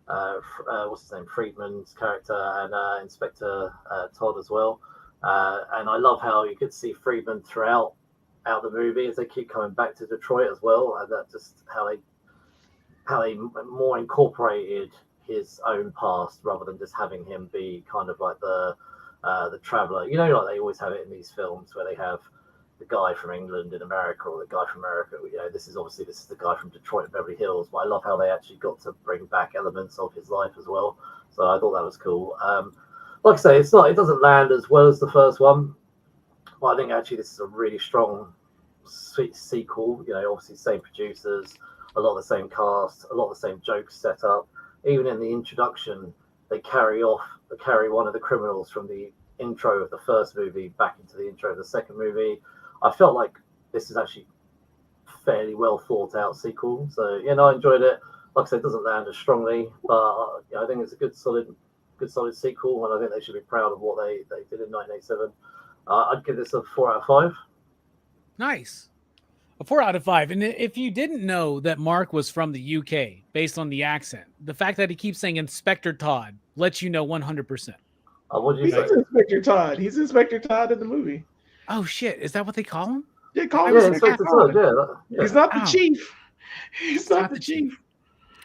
B: what's his name, Friedman's character, and Inspector Todd as well. And I love how you could see Friedman throughout the movie as they keep coming back to Detroit as well, and that just how they more incorporated his own past rather than just having him be kind of like the traveler. You know, like they always have it in these films where they have the guy from England in America or the guy from America. You know, this is the guy from Detroit and Beverly Hills, but I love how they actually got to bring back elements of his life as well. So I thought that was cool. Like I say, it doesn't land as well as the first one, but I think actually this is a really strong sweet sequel. You know, obviously same producers, a lot of the same cast, a lot of the same jokes set up. Even in the introduction, they carry one of the criminals from the intro of the first movie back into the intro of the second movie. I felt like this is actually fairly well thought out sequel. So, you know, I enjoyed it. Like I said, it doesn't land as strongly, but I think it's a good solid sequel, and I think they should be proud of what they did in 1987. I'd give this a 4 out of 5.
A: Nice. A 4 out of 5. And if you didn't know that Mark was from the UK based on the accent, the fact that he keeps saying Inspector Todd lets you know 100%.
B: What did you say?
C: Inspector Todd. He's Inspector Todd in the movie.
A: Oh shit! Is that what they call him?
C: They call
B: Yeah,
C: him
B: Inspector
C: Captain.
B: Todd. Yeah.
C: He's not the
A: Oh.
C: chief. He's not the chief.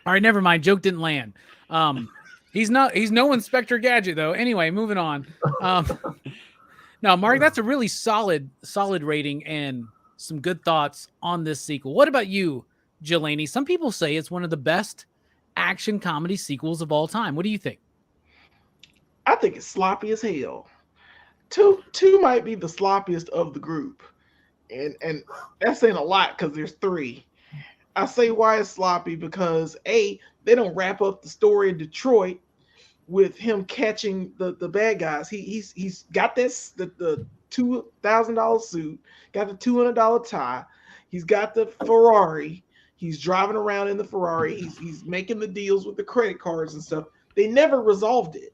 A: All right, never mind. Joke didn't land. He's no Inspector Gadget though. Anyway, moving on. Now, Mark, that's a really solid rating and some good thoughts on this sequel. What about you, Jelani? Some people say it's one of the best action comedy sequels of all time. What do you think?
C: I think it's sloppy as hell. Two might be the sloppiest of the group, and that's saying a lot because there's three. I say why it's sloppy because A, they don't wrap up the story in Detroit with him catching the bad guys. He's got this the $2,000 suit, got the $200 tie, he's got the Ferrari, he's driving around in the Ferrari, he's making the deals with the credit cards and stuff. They never resolved it.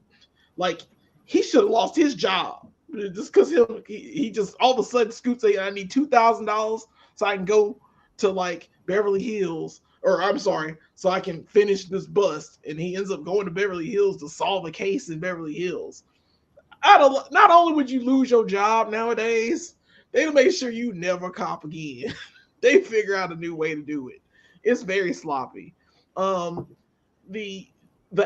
C: Like, he should have lost his job just because he just all of a sudden scoots say, I need $2,000 so I can go to like Beverly Hills, or I'm sorry, so I can finish this bust. And he ends up going to Beverly Hills to solve a case in Beverly Hills. Not only would you lose your job nowadays, they'll make sure you never cop again. They figure out a new way to do it. It's very sloppy. The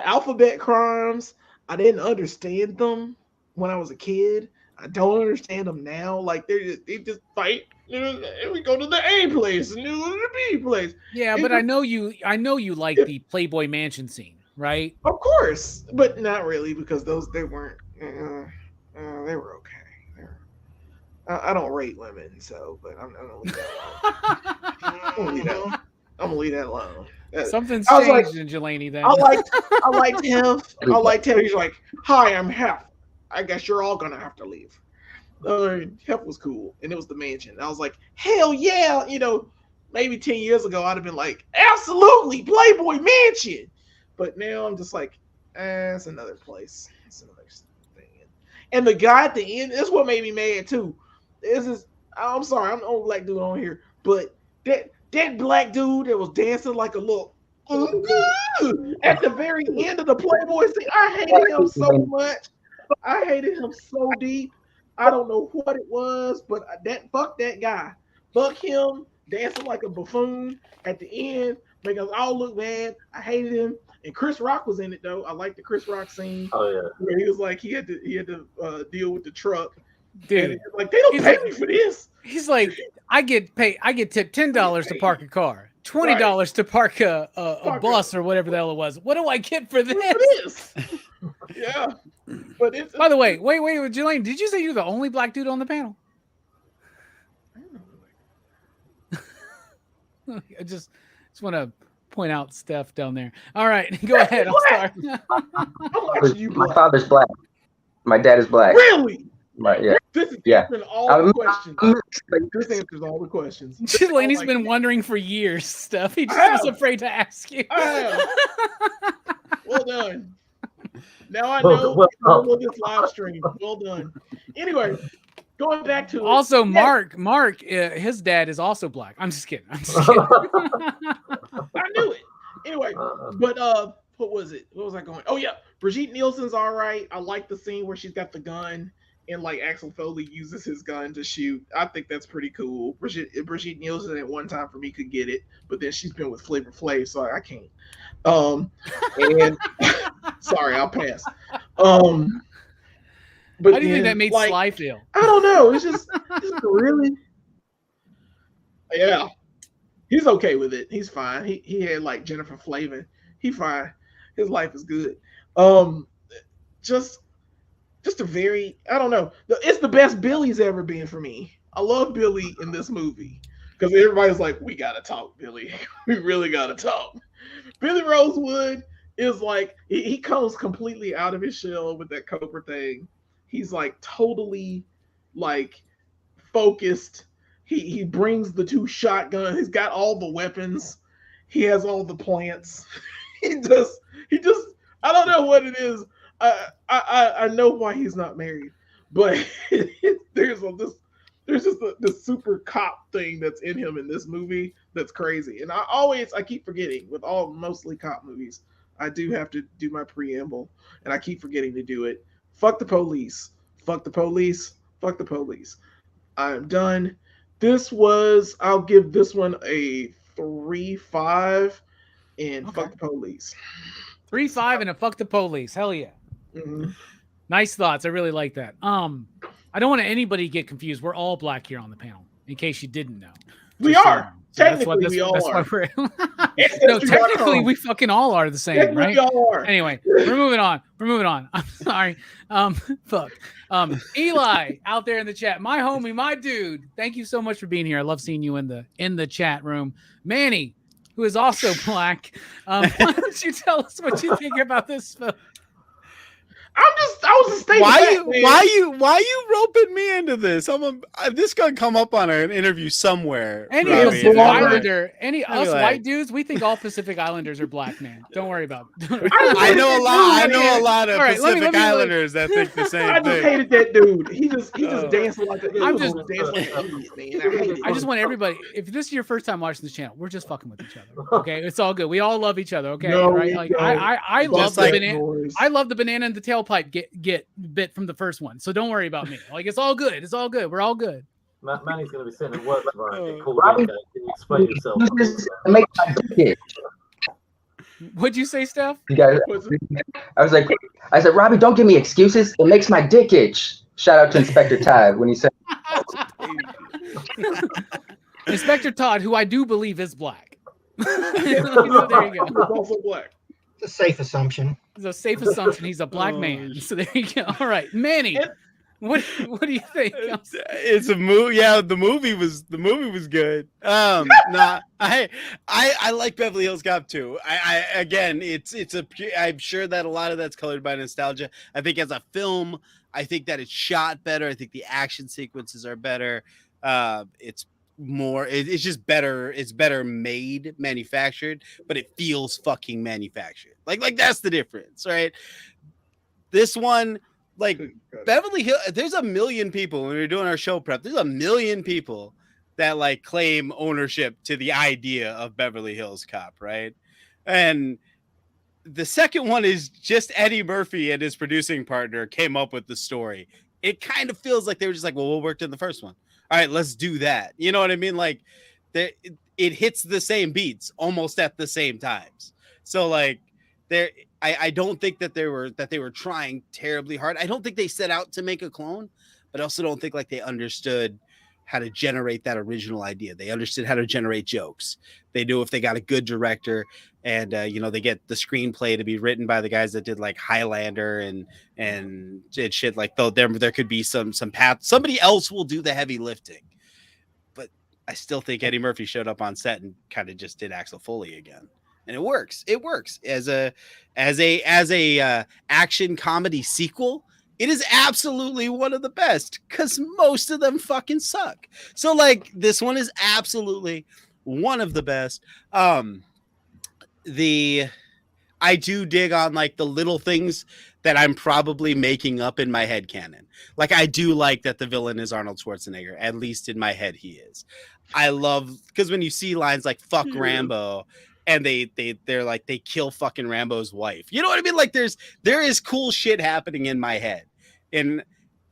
C: alphabet crimes, I didn't understand them when I was a kid. I don't understand them now. Like they just fight. And we go to the A place and do the B place.
A: Yeah, but I know you like the Playboy Mansion scene, right?
C: Of course, but not really because they weren't. They were okay. I don't rate women, so but I'm gonna leave that alone. I'm gonna leave that alone.
A: Something's changed in Jelani then.
C: I liked him. He's like, hi, I'm Hef. I guess you're all gonna have to leave. Hef was cool, and it was the mansion. I was like, hell yeah, maybe 10 years ago I'd have been like, absolutely, Playboy Mansion. But now I'm just like, it's another place. It's another thing. And the guy at the end, this is what made me mad too. I'm sorry, I'm the only black dude on here, but that black dude that was dancing like a little at the very end of the Playboy scene, I hated him so much. I hated him so deep. I don't know what it was, but fuck that guy. Fuck him dancing like a buffoon at the end, make us all look bad. I hated him. And Chris Rock was in it though. I liked the Chris Rock scene.
B: Oh yeah.
C: Where he was like he had to deal with the truck.
A: Dude,
C: like they don't pay me for this.
A: He's like, I get tipped $10 to park a car, $20 to park a bus or whatever the hell it was. What do I get for this?
C: Yeah. But
A: by the way, wait, Jelani, did you say you're the only black dude on the panel? I just want to point out Steph down there. All right, go ahead. I'll start.
E: My father's black. My dad is black.
C: Really?
E: Right, yeah.
C: This is answering all the questions. This answers all the questions.
A: Jelani's been wondering for years, Steph. He just was afraid to ask you.
C: Well done. Now I know this live stream. Well done. Anyway, going back to
A: also Mark, his dad is also black. I'm just kidding. I
C: knew it. Anyway, but what was it? What was I going? Oh yeah, Brigitte Nielsen's all right. I like the scene where she's got the gun and like Axel Foley uses his gun to shoot. I think that's pretty cool. Brigitte Nielsen at one time for me could get it, but then she's been with Flavor Flav, so I can't. And sorry, I'll pass. But
A: how do you think that made Sly feel?
C: I don't know. It's just really, yeah. He's okay with it. He's fine. He had like Jennifer Flavin. He fine. His life is good. Just a very, I don't know. It's the best Billy's ever been for me. I love Billy in this movie because everybody's like, we gotta talk, Billy. We really gotta talk. Billy Rosewood is like, he comes completely out of his shell with that Cobra thing. He's like totally like focused. He brings the 2 shotguns. He's got all the weapons. He has all the plants. He just I don't know what it is. I know why he's not married, but there's just this super cop thing that's in him in this movie that's crazy. And I keep forgetting with all mostly cop movies, I do have to do my preamble, and I keep forgetting to do it. Fuck the police. Fuck the police. Fuck the police. I'm done. I'll give this one a 3.5 and
A: Okay.
C: fuck the police.
A: 3.5 and a fuck the police. Hell yeah.
C: Mm-hmm.
A: Nice thoughts. I really like that. I don't want anybody get confused. We're all black here on the panel, in case you didn't know.
C: We
A: Just so you
C: are.
A: know. So
C: Technically, we all are.
A: No, technically, we fucking all are the same, right?
C: We all are.
A: Anyway, we're moving on. I'm sorry. Fuck. Eli out there in the chat, my homie, my dude. Thank you so much for being here. I love seeing you in the chat room. Manny, who is also black. Why don't you tell us what you think about this film?
C: I was just thinking.
D: Why you roping me into this? This gonna come up on an interview somewhere.
A: Any
C: Robbie,
A: Pacific
C: Robbie.
A: Islander, us
D: Like-
A: white dudes, we think all Pacific Islanders are black, man. Don't worry about it.
D: I know a lot of
A: All right, let me-
D: Pacific Islanders that think the
C: I
D: same
C: just
D: thing.
C: hated that dude. He just dancing like that.
A: I'm just-
C: dancing like an idiot, man. I hate it.
A: I just want everybody, if this is your first time watching this channel, we're just fucking with each other. Okay, it's all good. We all love each other. Okay,
C: No,
A: right?
C: we
A: Like
C: don't.
A: I love
D: Just
A: the
D: like
A: banana.
C: boys.
A: I love the banana and the tailpipe get bit from the first one. So don't worry about me. Like it's all good. It's all good. We're all good.
B: Manny's going to be sitting at work tomorrow and get called
E: Robbie-
B: in. Can you explain yourself?
E: It makes my dick itch.
A: What'd you say, Steph?
E: You guys,
C: What's it?
E: I said, Robbie, don't give me excuses. It makes my dick itch. Shout out to Inspector Todd when he said,
A: Inspector Todd, who I do believe is black. There you go.
C: He's also black.
F: It's a safe assumption.
A: It's a safe assumption he's a black man. So there you go. All right, Manny, what do you think?
D: It's a movie. Yeah, the movie was good. Nah, I like Beverly Hills Cop 2. I again, I'm sure that a lot of that's colored by nostalgia. I think as a film, I think that it's shot better. I think the action sequences are better. It's just better. It's better made, manufactured, but it feels fucking manufactured. Like that's the difference, right? This one, like Beverly Hills, there's a million people when we were doing our show prep. There's a million people that like claim ownership to the idea of Beverly Hills Cop, right? And the second one is just Eddie Murphy and his producing partner came up with the story. It kind of feels like they were just like, well, what worked in the first one? All right, let's do that. You know what I mean? Like it hits the same beats almost at the same times. So like I don't think that they were trying terribly hard. I don't think they set out to make a clone, but I also don't think like they understood how to generate that original idea. They understood how to generate jokes. They knew if they got a good director and they get the screenplay to be written by the guys that did like Highlander and did shit like though there could be some path. Somebody else will do the heavy lifting. But I still think Eddie Murphy showed up on set and kind of just did Axel Foley again. And it works. It works as a action comedy sequel. It is absolutely one of the best because most of them fucking suck. So like this one is absolutely one of the best. I do dig on like the little things that I'm probably making up in my head canon. Like I do like that the villain is Arnold Schwarzenegger. At least in my head he is. I love because when you see lines like "fuck Rambo" and they're like they kill fucking Rambo's wife. You know what I mean? Like there is cool shit happening in my head. And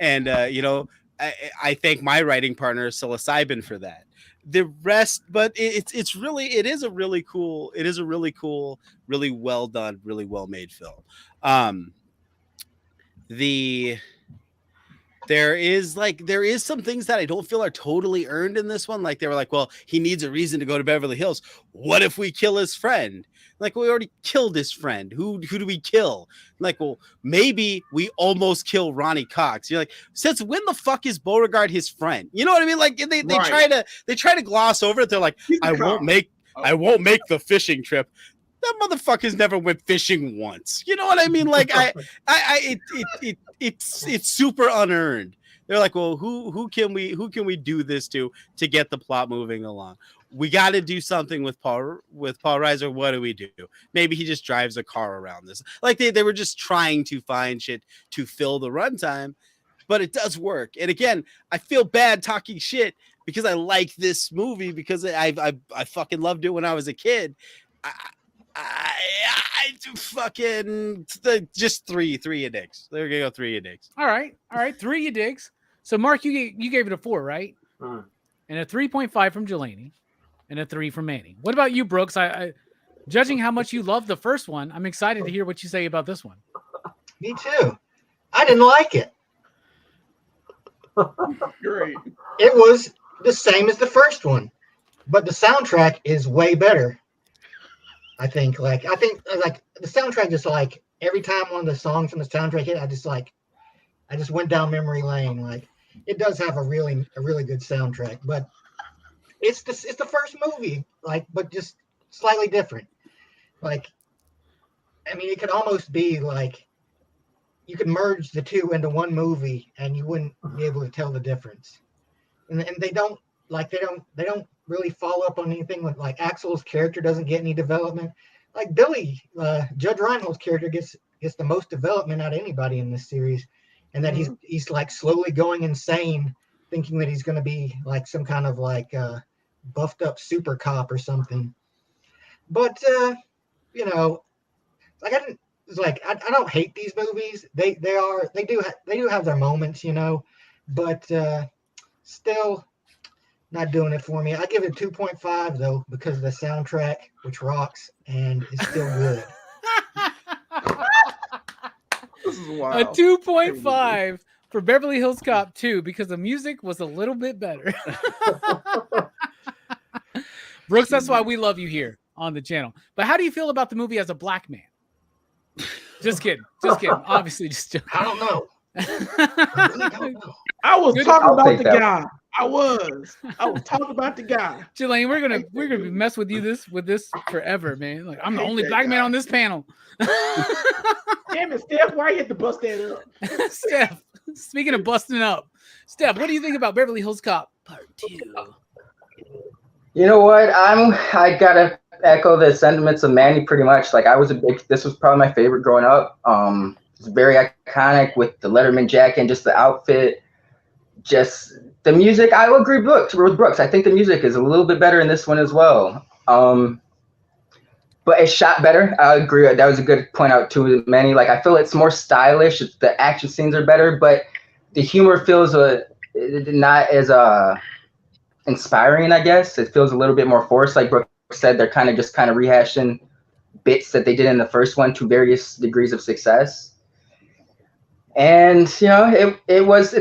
D: I thank my writing partner psilocybin for that. The rest, but it is a really cool, really well done, really well made film. There is some things that I don't feel are totally earned in this one. Like they were like, well, he needs a reason to go to Beverly Hills. What if we kill his friend? Like we already killed his friend. Who do we kill? Like, well, maybe we almost kill Ronnie Cox. You're like, since when the fuck is Beauregard his friend? You know what I mean? Like they try to gloss over it. They're like, I won't make the fishing trip. That motherfucker's never went fishing once. You know what I mean? Like it's super unearned. They're like, well, who can we do this to get the plot moving along? We got to do something with Paul Reiser. What do we do? Maybe he just drives a car around this. Like they were just trying to find shit to fill the runtime, but it does work. And again, I feel bad talking shit because I like this movie because I fucking loved it when I was a kid. I fucking just three you digs. They're gonna go 3 you digs.
A: All right, 3 you digs. So, Mark, you gave it a 4, right?
B: Mm.
A: And a 3.5 from Jelani, and a 3 from Manny. What about you, Brooks? I judging how much you love the first one, I'm excited to hear what you say about this one.
F: Me too. I didn't like it.
C: Great.
F: It was the same as the first one, but the soundtrack is way better. I think like the soundtrack, just like every time one of the songs from the soundtrack hit, I just went down memory lane. Like, it does have a really good soundtrack, but it's the first movie, like, but just slightly different. Like, I mean, it could almost be like you could merge the two into one movie and you wouldn't be able to tell the difference. And they don't really follow up on anything. Like Axel's character doesn't get any development. Like Billy, Judge Reinhold's character gets the most development out of anybody in this series, and that he's like slowly going insane, thinking that he's going to be like some kind of like buffed up super cop or something. But like I don't hate these movies. They do have their moments, but still not doing it for me. I give it 2.5 though, because of the soundtrack, which rocks and is still good.
C: This is wild.
A: A 2.5 for Beverly Hills Cop 2 because the music was a little bit better. Brooks, that's why we love you here on the channel. But how do you feel about the movie as a black man? Just kidding. Obviously, just joking.
F: I don't know. I really don't know.
C: I was
A: Good.
C: talking
E: I'll
C: about
E: take
C: the
E: that.
C: guy. I was talking about the guy.
A: Jelaine, we're gonna mess with this forever, man. Like, I'm the only black man on this panel.
C: Damn it, Steph! Why you had to bust that up?
A: Steph, speaking of busting up, Steph, what do you think about Beverly Hills Cop Part 2?
E: You know what? I gotta echo the sentiments of Manny pretty much. Like, this was probably my favorite growing up. It's very iconic with the Letterman jacket and just the outfit. Just the music, I will agree with Brooks. I think the music is a little bit better in this one as well. But it's shot better. I agree. That was a good point out too, Manny. Like, I feel it's more stylish. The action scenes are better, but the humor feels not as inspiring, I guess. It feels a little bit more forced. Like Brooks said, they're kind of rehashing bits that they did in the first one to various degrees of success. And it's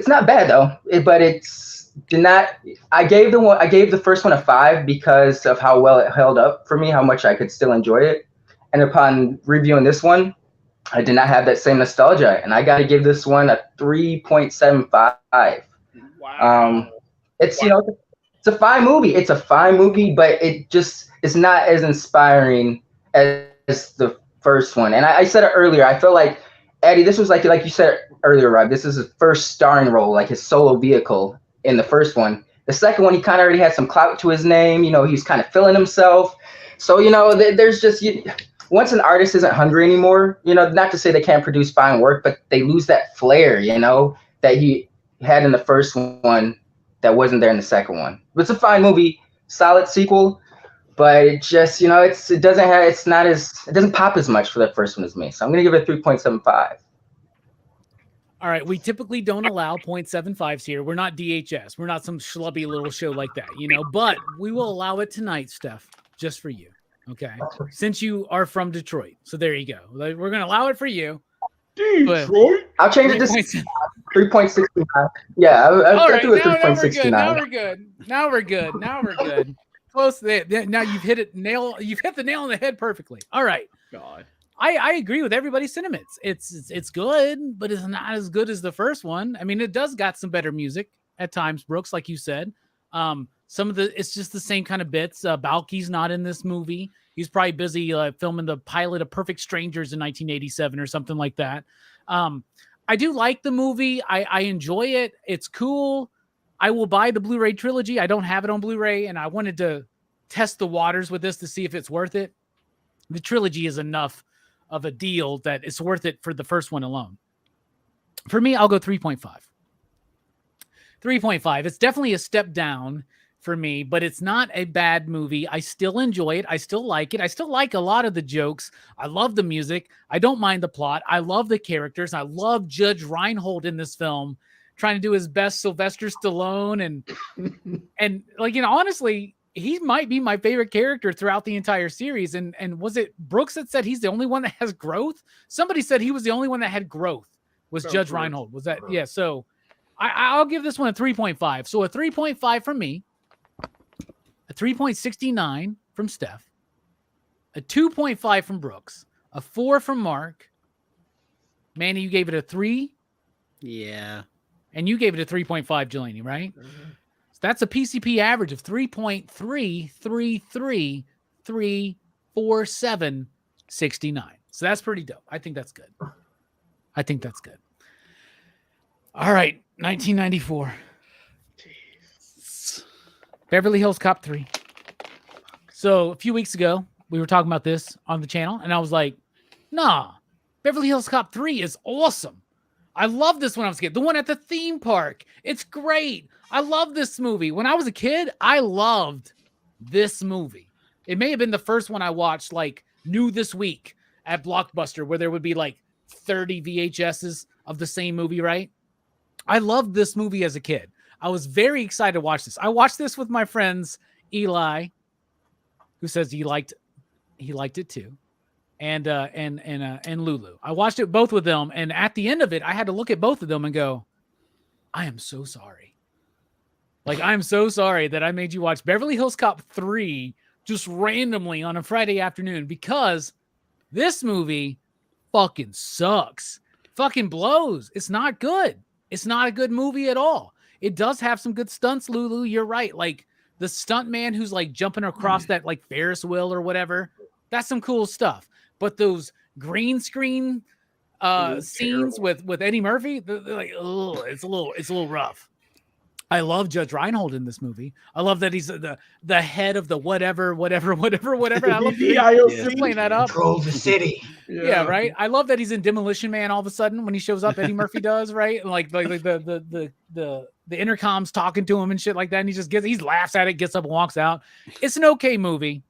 E: not bad though. I gave the first one a 5 because of how well it held up for me, how much I could still enjoy it. And upon reviewing this one, I did not have that same nostalgia, and I got to give this one a 3.75.
C: Wow.
E: It's it's a fine movie. It's a fine movie, but it's not as inspiring as the first one. And I said it earlier. I feel like Eddie, this was like you said earlier, Rob. This is his first starring role, like his solo vehicle in the first one. The second one, he kind of already had some clout to his name. He was kind of feeling himself. So there's just once an artist isn't hungry anymore. Not to say they can't produce fine work, but they lose that flair. That he had in the first one that wasn't there in the second one. But it's a fine movie, solid sequel. But it just, it doesn't pop as much for the first one as me. So I'm going to give it a 3.75.
A: All right. We typically don't allow 0.75s here. We're not DHS. We're not some schlubby little show like that, but we will allow it tonight, Steph, just for you. Okay. Since you are from Detroit. So there you go. We're going to allow it for you.
C: Detroit?
E: I'll change it to 3.69. Yeah, I'll do a 3.69.
A: Now we're good. Close there. Now you've hit the nail on the head perfectly. All right.
C: God.
A: I agree with everybody's sentiments. It's good, but it's not as good as the first one. I mean, it does got some better music at times, Brooks, like you said. It's just the same kind of bits. Balky's not in this movie. He's probably busy filming the pilot of Perfect Strangers in 1987 or something like that. I do like the movie. I enjoy it. It's cool. I will buy the Blu-ray trilogy. I don't have it on Blu-ray, and I wanted to test the waters with this to see if it's worth it. The trilogy is enough of a deal that it's worth it for the first one alone. For me, I'll go 3.5. 3.5. It's definitely a step down for me, but it's not a bad movie. I still enjoy it. I still like it. I still like a lot of the jokes. I love the music. I don't mind the plot. I love the characters. I love Judge Reinhold in this film trying to do his best Sylvester Stallone and like, honestly, he might be my favorite character throughout the entire series. And was it Brooks that said he's the only one that has growth? Somebody said he was the only one that had growth. Was Judge Reinhold? Was that? Yeah. So I'll give this one a 3.5. So a 3.5 from me, a 3.69 from Steph, a 2.5 from Brooks, a 4 from Mark. Manny, you gave it a 3.
D: Yeah.
A: And you gave it a 3.5, Jelani, right? Mm-hmm. So that's a PCP average of 3.33334769. So that's pretty dope. I think that's good. All right, 1994. Jeez. Beverly Hills Cop 3. So a few weeks ago, we were talking about this on the channel, and I was like, nah, Beverly Hills Cop 3 is awesome. I love this when I was a kid. The one at the theme park. It's great. I love this movie. When I was a kid, I loved this movie. It may have been the first one I watched, like, new this week at Blockbuster, where there would be like 30 VHSs of the same movie, right? I loved this movie as a kid. I was very excited to watch this. I watched this with my friends, Eli, who says he liked it too, and Lulu. I watched it both with them, and at the end of it, I had to look at both of them and go, I am so sorry. Like, I'm so sorry that I made you watch Beverly Hills Cop 3 just randomly on a Friday afternoon, because this movie fucking sucks. Fucking blows. It's not good. It's not a good movie at all. It does have some good stunts, Lulu. You're right. Like, the stunt man who's like jumping across that like Ferris wheel or whatever. That's some cool stuff. But those green screen scenes with Eddie Murphy, they're like, oh, it's a little rough. I love Judge Reinhold in this movie. I love that he's the head of the whatever. I love that he's playing that up.
F: Controls the city.
A: Yeah, right. I love that he's in Demolition Man all of a sudden when he shows up. Eddie Murphy does, right? Like the intercom's talking to him and shit like that, and he laughs at it, gets up and walks out. It's an okay movie.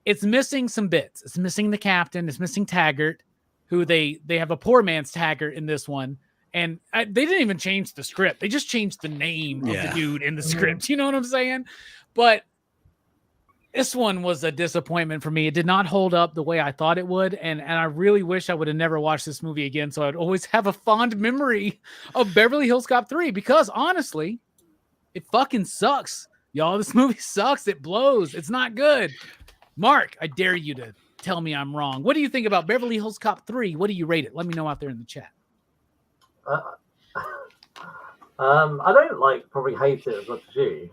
A: It's missing some bits. It's missing the captain. It's missing Taggart, who they have a poor man's Taggart in this one. And they didn't even change the script. They just changed the name of the dude in the script. You know what I'm saying? But this one was a disappointment for me. It did not hold up the way I thought it would. And I really wish I would have never watched this movie again. So I'd always have a fond memory of Beverly Hills Cop 3, because honestly, it fucking sucks. Y'all, this movie sucks. It blows. It's not good. Mark, I dare you to tell me I'm wrong. What do you think about Beverly Hills Cop 3? What do you rate it? Let me know out there in the chat.
B: I don't probably hate it as much as you.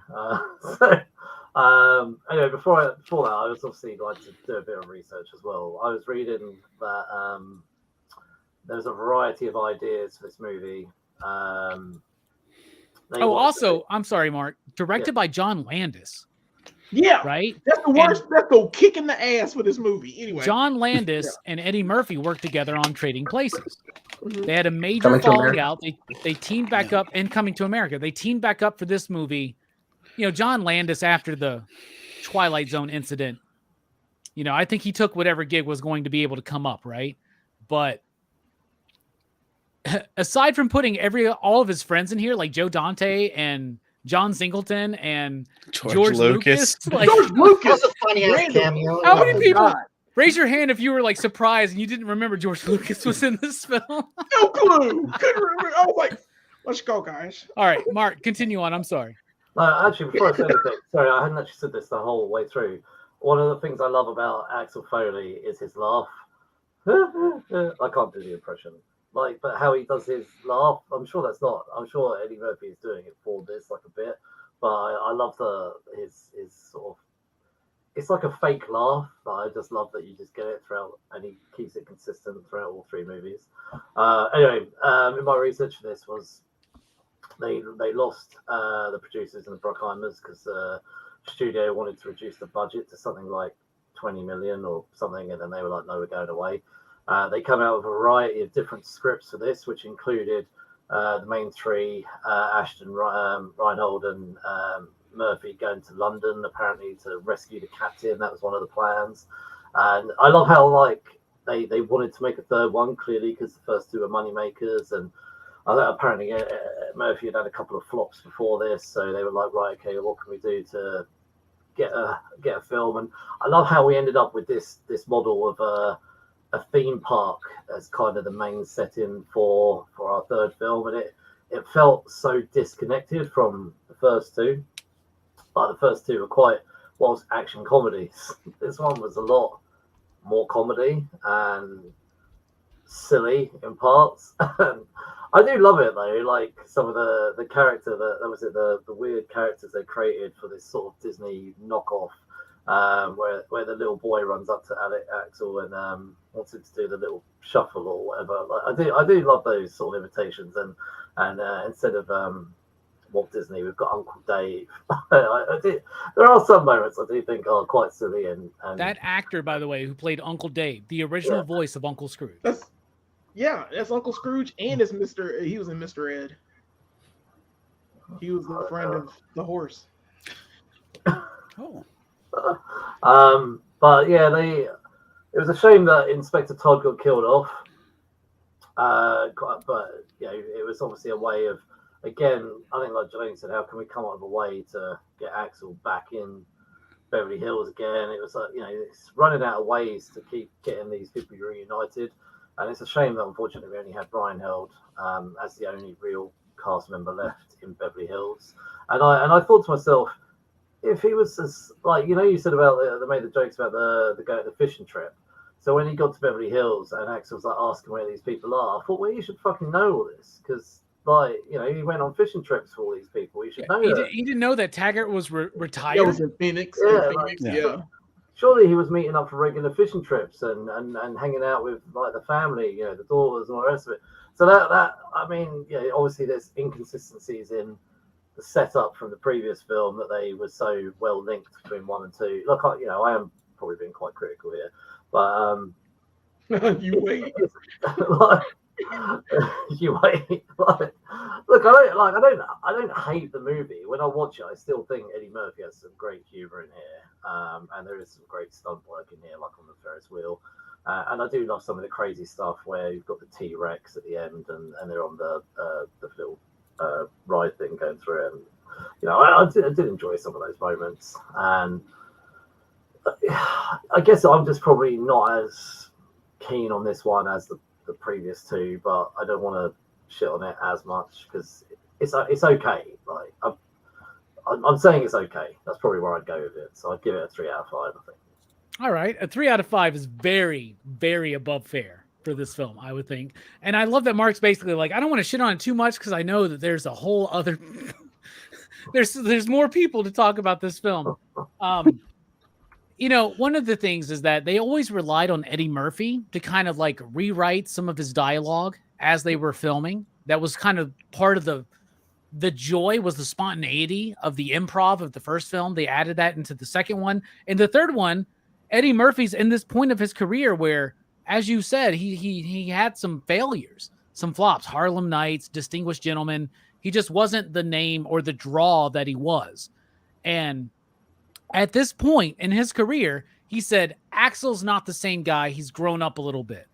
B: Anyway, before that, I was obviously like to do a bit of research as well. I was reading that there's a variety of ideas for this movie.
A: Also, I'm sorry, Mark. Directed by John Landis.
C: Yeah,
A: right.
C: That's the worst. That's the kick in the ass for this movie. Anyway,
A: John Landis and Eddie Murphy worked together on Trading Places. They had a major falling out. They teamed back up, and Coming to America. They teamed back up for this movie. You know, John Landis, after the Twilight Zone incident, you know, I think he took whatever gig was going to be able to come up, right? But aside from putting all of his friends in here, like Joe Dante and John Singleton and George Lucas.
C: George Lucas,
F: a funny ass cameo.
A: How many people? Raise your hand if you were like surprised and you didn't remember George Lucas was in this film.
C: No clue. Couldn't remember. I was like, let's go, guys.
A: All right, Mark, continue on. I'm sorry.
B: Actually, before I say anything, sorry, I hadn't actually said this the whole way through. One of the things I love about Axel Foley is his laugh. I can't do the impression. But how he does his laugh, I'm sure Eddie Murphy is doing it for this, like a bit. But I love his sort of, it's like a fake laugh. But I just love that you just get it throughout, and he keeps it consistent throughout all three movies. Anyway, in my research for this was they lost the producers and the Bruckheimers because the studio wanted to reduce the budget to something like 20 million or something, and then they were like, no, we're going away. They come out with a variety of different scripts for this, which included the main three, Ashton, Reinhold, and Murphy going to London, apparently to rescue the captain. That was one of the plans. And I love how they wanted to make a third one, clearly, because the first two are money makers. And apparently Murphy had a couple of flops before this, so they were like, right, okay, what can we do to get a film? And I love how we ended up with this model of a theme park as kind of the main setting for our third film, and it felt so disconnected from the first two. Like the first two were quite action comedies. This one was a lot more comedy and silly in parts. I do love it though, like some of the character that was it the weird characters they created for this sort of Disney knockoff, where the little boy runs up to Axel and wants him to do the little shuffle or whatever. Like, I do love those sort of imitations, and instead of Walt Disney, we've got Uncle Dave. There are some moments I do think are quite silly, and
A: that actor, by the way, who played Uncle Dave, the original voice of Uncle Scrooge.
C: That's Uncle Scrooge, and it's Mr. He was in Mr. Ed. He was the friend of the horse.
A: Oh.
B: But yeah, it was a shame that Inspector Todd got killed off. But yeah, it was obviously a way of, again, I think like Jolene said, how can we come up with a way to get Axel back in Beverly Hills again? It was like, it's running out of ways to keep getting these people reunited. And it's a shame that unfortunately we only had Brian Held as the only real cast member left in Beverly Hills. And I thought to myself, if he was as, like, you said about they made the jokes about the fishing trip. So when he got to Beverly Hills and Axel was like asking where these people are, I thought, well, you should fucking know all this, because like, he went on fishing trips for all these people. You should know that.
A: He didn't know that Taggart was retired.
C: Yeah, was in Phoenix. Yeah.
B: Surely he was meeting up for regular fishing trips and hanging out with like the family, the daughters and all the rest of it. So that I mean, obviously there's inconsistencies in the setup from the previous film that they were so well linked between 1 and 2. Look, I am probably being quite critical here, but
C: you wait.
B: You wait. Look, I don't hate the movie. When I watch it, I still think Eddie Murphy has some great humor in here, and there is some great stunt work in here, like on the Ferris wheel. And I do love some of the crazy stuff where you've got the T-Rex at the end, and they're on the little ride thing going through it. And I did enjoy some of those moments. And I guess I'm just probably not as keen on this one as the previous two, but I don't want to shit on it as much because it's okay. Like I'm saying it's okay. That's probably where I'd go with it. So I'd give it a 3 out of 5, I think.
A: All right, a 3 out of 5 is very, very above fair for this film, I would think. And I love that Mark's basically like, I don't want to shit on it too much because I know that there's a whole other there's more people to talk about this film. One of the things is that they always relied on Eddie Murphy to kind of like rewrite some of his dialogue as they were filming. That was kind of part of the joy, was the spontaneity of the improv of the first film. They added that into the second one. And the third one, Eddie Murphy's in this point of his career where, as you said, he had some failures, some flops. Harlem Nights, Distinguished Gentleman. He just wasn't the name or the draw that he was. And at this point in his career, he said, Axel's not the same guy. He's grown up a little bit.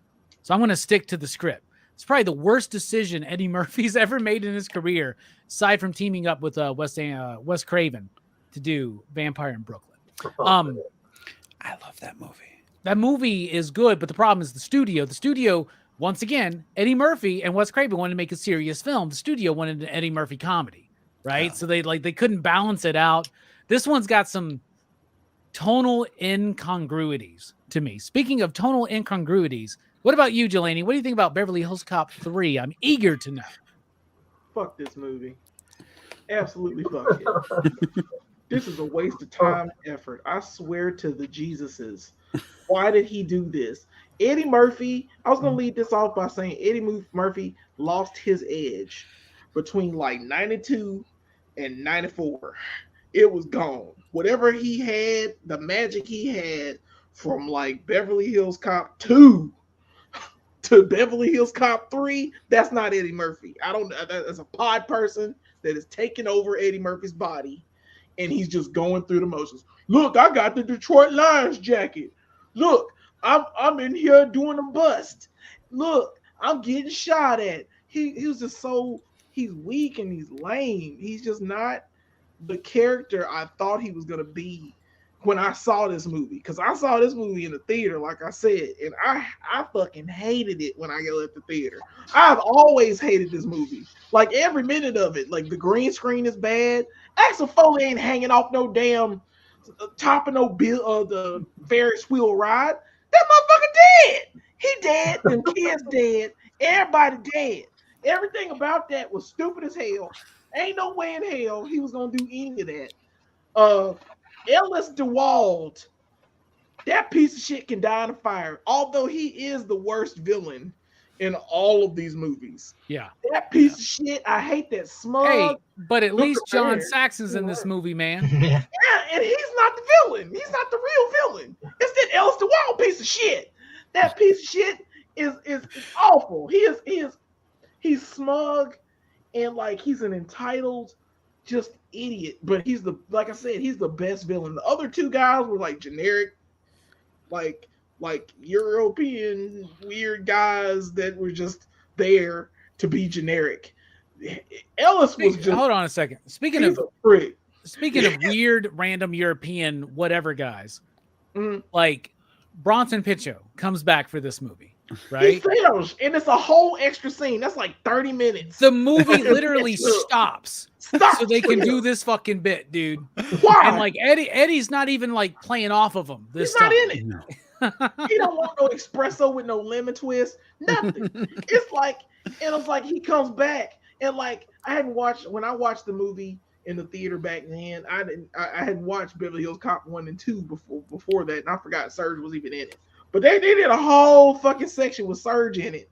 A: So I'm going to stick to the script. It's probably the worst decision Eddie Murphy's ever made in his career, aside from teaming up with Wes Craven to do Vampire in Brooklyn.
D: I love that movie.
A: That movie is good, but the problem is the studio. The studio, once again, Eddie Murphy and Wes Craven wanted to make a serious film. The studio wanted an Eddie Murphy comedy, right? Yeah. So they couldn't balance it out. This one's got some tonal incongruities to me. Speaking of tonal incongruities, what about you, Jelani? What do you think about Beverly Hills Cop 3? I'm eager to know.
C: Fuck this movie. Absolutely fuck it. This is a waste of time and effort. I swear to the Jesuses. Why did he do this? Eddie Murphy, I was going to lead this off by saying Eddie Murphy lost his edge between like 92 and 94. It was gone. Whatever he had, the magic he had from like Beverly Hills Cop 2 to Beverly Hills Cop 3, that's not Eddie Murphy. That's a pod person that is taking over Eddie Murphy's body, and he's just going through the motions. Look, I got the Detroit Lions jacket. Look, I'm in here doing a bust. Look, I'm getting shot at. he was just so he's weak and he's lame. He's just not the character I thought he was gonna be when I saw this movie. Because I saw this movie in the theater, like I said, and I fucking hated it when I left the theater. I've always hated this movie, like every minute of it. Like the green screen is bad. Axel Foley ain't hanging off no damn top of no the Ferris wheel ride. That motherfucker dead. He dead. Them kids dead. Everybody dead. Everything about that was stupid as hell. Ain't no way in hell he was gonna do any of that. Ellis DeWald, that piece of shit can die in a fire. Although he is the worst villain in all of these movies.
A: Yeah.
C: That piece of shit, I hate that smug.
A: Hey, but at least John Saxon's in this movie, man.
C: Yeah, and he's not the villain. He's not the real villain. It's that Ellis DeWald piece of shit. That piece of shit is awful. He's smug and like he's an entitled just idiot. But like I said, he's the best villain. The other two guys were like generic, like European weird guys that were just there to be generic. Ellis was just
A: hold on a second. Speaking of weird random European whatever guys, like Bronson Pinchot comes back for this movie, right?
C: He fails, and it's a whole extra scene. That's like 30 minutes.
A: The movie literally stops so they can do this fucking bit, dude.
C: Why?
A: And like Eddie's not even like playing off of him this
C: He's not
A: time.
C: in it. He don't want no espresso with no lemon twist. Nothing. It's like, and it's like he comes back, and like when I watched the movie in the theater back then, I had watched Beverly Hills Cop 1 and 2 before that, and I forgot Surge was even in it. But they did a whole fucking section with Surge in it,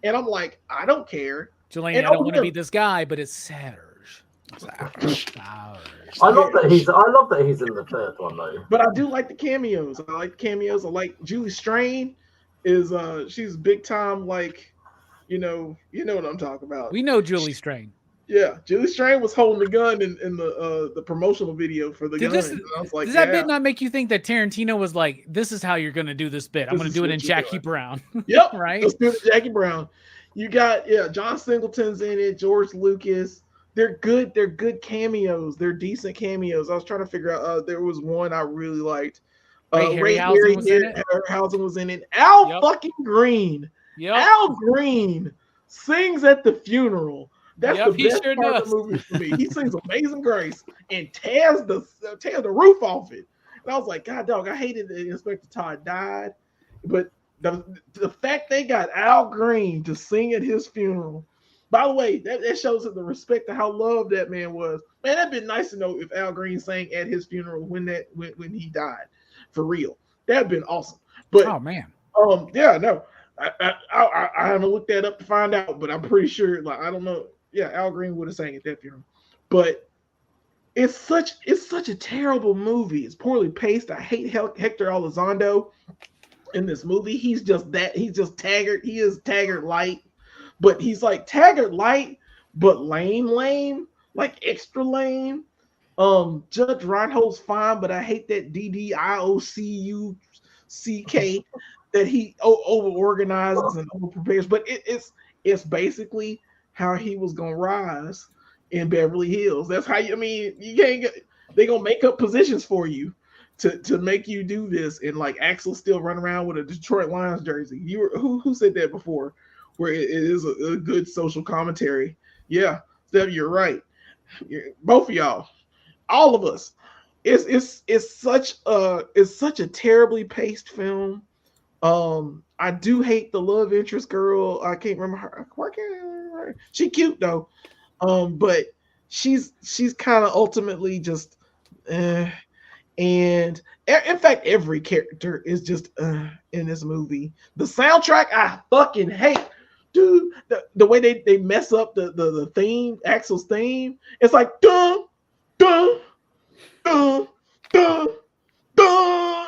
C: and I'm like, I don't care.
A: Jelaine, I don't want to be this guy, but it's Surge.
B: I love that he's in the third one though.
C: But I do like the cameos. I like the cameos. I like Julie Strain is she's big time, like you know what I'm talking about.
A: We know Julie Strain.
C: Yeah, Julie Strain was holding the gun in the promotional video for the gun. I was like,
A: does that bit not make you think that Tarantino was like, this is how you're going to do this bit? I'm going to do it in Jackie Brown.
C: Yep.
A: Right?
C: Let's do it in Jackie Brown. You got, John Singleton's in it, George Lucas. They're good. They're good cameos. They're decent cameos. I was trying to figure out, there was one I really liked. Ray Harryhausen was in it. Al fucking Green. Yep. Al Green sings at the funeral. That's the best part of the movie for me. He sings Amazing Grace and tears the roof off it. And I was like, God, dog, I hated that Inspector Todd died. But the fact they got Al Green to sing at his funeral, by the way, that shows the respect to how loved that man was. Man, that'd been nice to know if Al Green sang at his funeral when he died, for real. That'd been awesome. But
A: oh man,
C: yeah, no, I haven't looked that up to find out, but I'm pretty sure. Like, I don't know. Yeah, Al Green would have sang at that funeral. But it's such a terrible movie. It's poorly paced. I hate Hector Elizondo in this movie. He's just Taggart. He is Taggart light, but he's like Taggart light, but lame, like extra lame. Judge Reinhold's fine, but I hate that DDIOCUCK that he over organizes and over prepares. But it's basically how he was gonna rise in Beverly Hills. That's how you can't get. They gonna make up positions for you to make you do this. And like Axel still run around with a Detroit Lions jersey. Who said that before? Where it is a good social commentary. Yeah, Steph, you're right. Both of y'all, all of us. It's such a terribly paced film. I do hate the love interest girl. I can't remember her. She cute though, but she's kind of ultimately just, and in fact, every character is just in this movie. The soundtrack I fucking hate, dude. The way they mess up the theme, Axel's theme. It's like dun dun dun dun.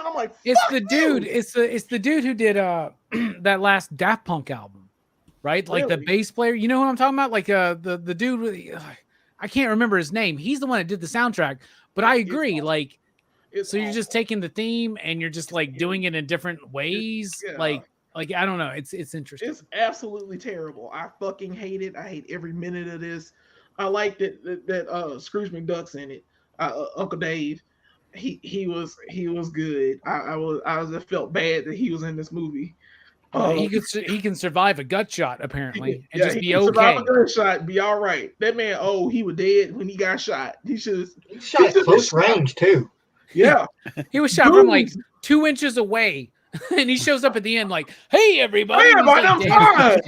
C: I'm like,
A: it's the dude. It's the dude who did that last Daft Punk album, right? Like the bass player. You know who I'm talking about? Like the dude with I can't remember his name. He's the one that did the soundtrack. But I agree. Like, so you're just taking the theme and you're just like doing it in different ways. Like Like, I don't know. It's interesting.
C: It's absolutely terrible. I fucking hate it. I hate every minute of this. I like that Scrooge McDuck's in it. Uncle Dave. He was good. I just felt bad that he was in this movie.
A: He can survive a gut shot apparently and just be
C: he
A: okay.
C: Survive a gunshot, be all right. That man, he was dead when he got shot. He
F: shot close range too.
C: Yeah,
A: he was shot from like 2 inches away. And he shows up at the end like, "Hey everybody,
C: I'm fine."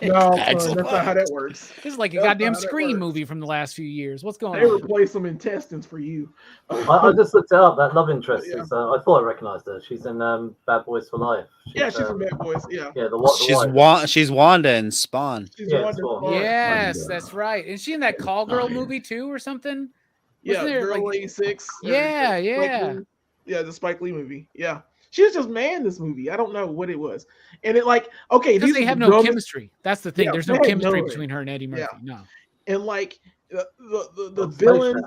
C: No,
D: that's
C: not how that works.
A: This is like a goddamn Scream movie from the last few years. What's going
C: They
A: on?
C: replaced some intestines for you.
B: I just looked it up. That love interest is. I thought I recognised her. She's in Bad Boys for Life.
C: She's in Bad Boys. Yeah.
B: Yeah. The wife.
D: She's Wanda in Spawn.
A: Yes, that's right. Is she in that Call Girl movie too, or something?
C: Yeah, Girl 86.
A: Yeah.
C: Yeah, the Spike Lee movie. Yeah. She was just mad in this movie. I don't know what it was. And it like, okay,
A: because they have no chemistry. That's the thing. There's no chemistry between her and Eddie Murphy. Yeah. No.
C: And like the villain,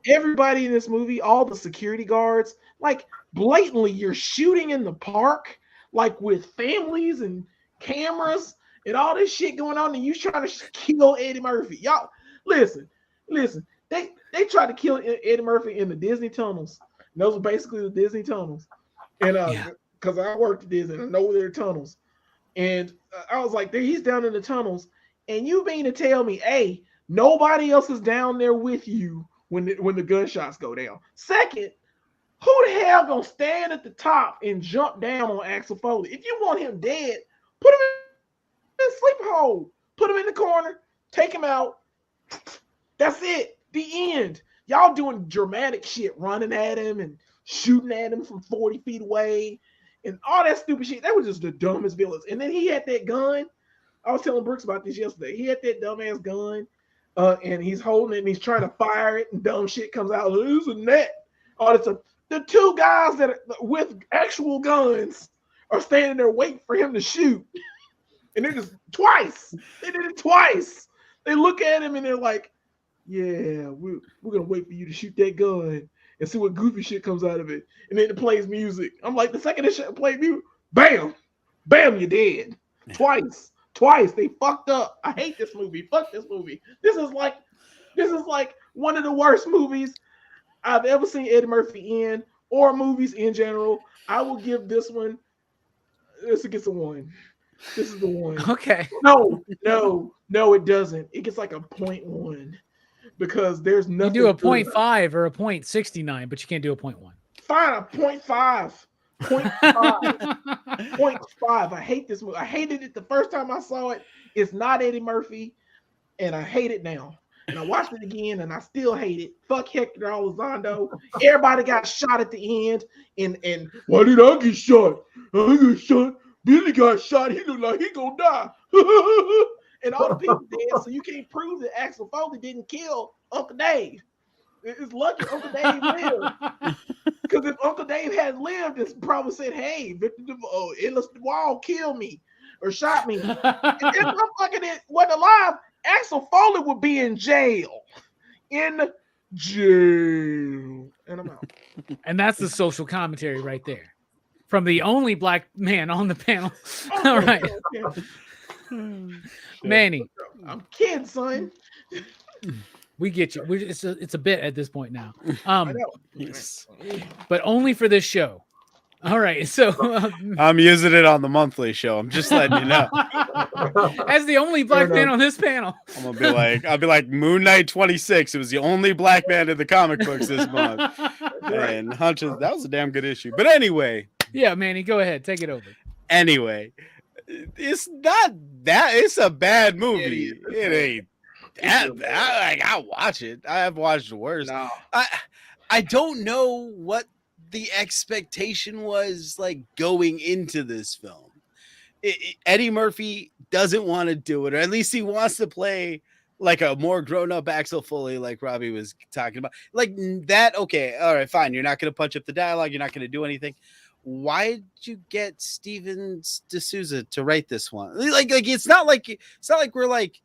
C: everybody in this movie, all the security guards, like blatantly you're shooting in the park, like with families and cameras and all this shit going on, and you trying to kill Eddie Murphy. Y'all, listen. They tried to kill Eddie Murphy in the Disney tunnels. And those are basically the Disney tunnels. And because I worked at Disney, I know there are tunnels. And I was like, he's down in the tunnels. And you mean to tell me, hey, nobody else is down there with you when the gunshots go down. Second, who the hell gonna stand at the top and jump down on Axel Foley? If you want him dead, put him in a sleeper hole. Put him in the corner. Take him out. That's it. The end. Y'all doing dramatic shit, running at him and shooting at him from 40 feet away and all that stupid shit. That was just the dumbest villains. And then he had that gun. I was telling Brooks about this yesterday. He had that dumbass gun and he's holding it and he's trying to fire it and dumb shit comes out. There's a net. The two guys that are with actual guns are standing there waiting for him to shoot. And they're just twice. They did it twice. They look at him and they're like, yeah, we're going to wait for you to shoot that gun and see what goofy shit comes out of it. And then it plays music. I'm like, the second it played music, bam, you're dead. Twice. They fucked up. I hate this movie. Fuck this movie. This is like one of the worst movies I've ever seen Eddie Murphy in, or movies in general. I will give this one. This gets a 1. This is the 1.
A: Okay.
C: No, it doesn't. It gets like a 0.1. Because there's nothing.
A: You do a 0.5 or a 0.69, but you can't do a 0.1.
C: Fine, a 0.5. 0.5. 0.5. I hate this movie. I hated it the first time I saw it. It's not Eddie Murphy, and I hate it now. And I watched it again, and I still hate it. Fuck Hector Elizondo. Everybody got shot at the end. And why did I get shot? I got shot. Billy got shot. He looked like he gonna die. And all the people dead, so you can't prove that Axel Foley didn't kill Uncle Dave. It's lucky Uncle Dave lived. Because if Uncle Dave had lived, it's probably said, hey, Victor Endless Wall killed me or shot me. And if motherfucker wasn't alive, Axel Foley would be in jail. And I'm out.
A: And that's the social commentary right there. From the only black man on the panel. All right. Manny,
C: I'm kidding, son.
A: We get you. It's a bit at this point now.
C: I know.
D: Yes.
A: But only for this show. All right. So
D: I'm using it on the monthly show. I'm just letting you know.
A: As the only black man on this panel,
D: I'll be like Moon Knight 26. It was the only black man in the comic books this month. And Hunches, that was a damn good issue. But anyway.
A: Yeah, Manny, go ahead. Take it over.
D: Anyway. It's not that. It's a bad movie. It ain't that bad. Like, I'll watch it. I have watched worse.
C: No.
D: I don't know what the expectation was like going into this film. Eddie Murphy doesn't want to do it, or at least he wants to play like a more grown-up Axel Foley, like Robbie was talking about. Like that. Okay, all right, fine. You're not going to punch up the dialogue. You're not going to do anything. Why did you get Steven D'Souza to write this one? Like it's not like we're like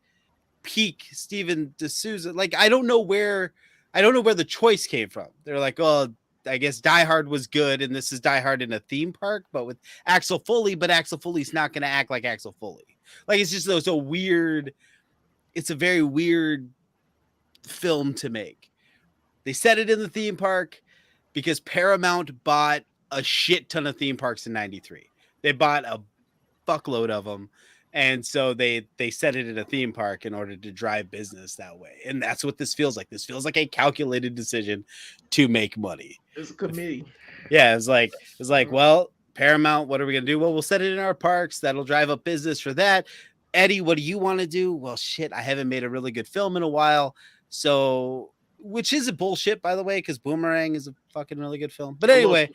D: peak Steven D'Souza. Like I don't know where the choice came from. They're like, oh, I guess Die Hard was good, and this is Die Hard in a theme park, but with Axel Foley. But Axel Foley's not going to act like Axel Foley. Like it's just so weird. It's a very weird film to make. They set it in the theme park because Paramount bought a shit ton of theme parks in '93. They bought a fuckload of them. And so they set it in a theme park in order to drive business that way. And that's what this feels like. This feels like a calculated decision to make money.
C: It's a committee.
D: Yeah, it's like, well, Paramount, what are we going to do? Well, we'll set it in our parks. That'll drive up business for that. Eddie, what do you want to do? Well, shit, I haven't made a really good film in a while. So, which is a bullshit, by the way, because Boomerang is a fucking really good film. But anyway,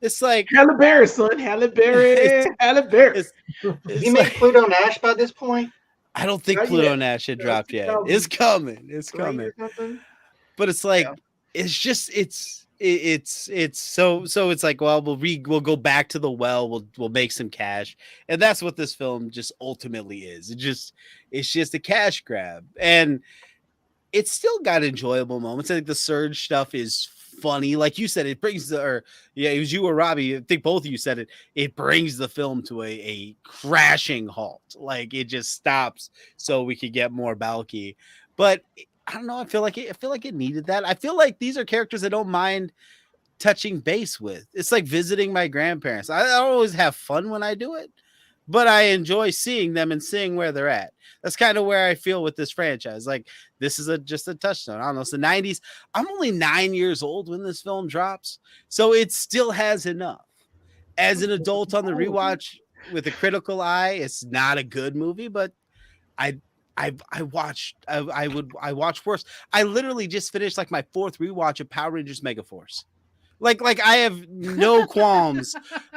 D: it's like
C: Halle Berry, son. Halle Berry. Halle Berry.
F: You made Pluto Nash by this point?
D: I don't think Pluto Nash had dropped yet. It's coming. It's coming. But it's like it's just it's so it's like, well, we'll go back to the well. We'll make some cash, and that's what this film just ultimately is. It's just a cash grab, and it's still got enjoyable moments. I think the Surge stuff is funny. Like you said, it brings it was you or Robbie. I think both of you said it. It brings the film to a crashing halt. Like it just stops so we could get more Balky. But I don't know. I feel like it needed that. I feel like these are characters I don't mind touching base with. It's like visiting my grandparents. I don't always have fun when I do it, but I enjoy seeing them and seeing where they're at. That's kind of where I feel with this franchise. Like this is just a touchstone. I don't know. It's the 90s. I'm only 9 years old when this film drops, so it still has enough. As an adult on the rewatch with a critical eye, it's not a good movie, but I watch worse. I literally just finished like my 4th rewatch of Power Rangers Megaforce. Like I have no qualms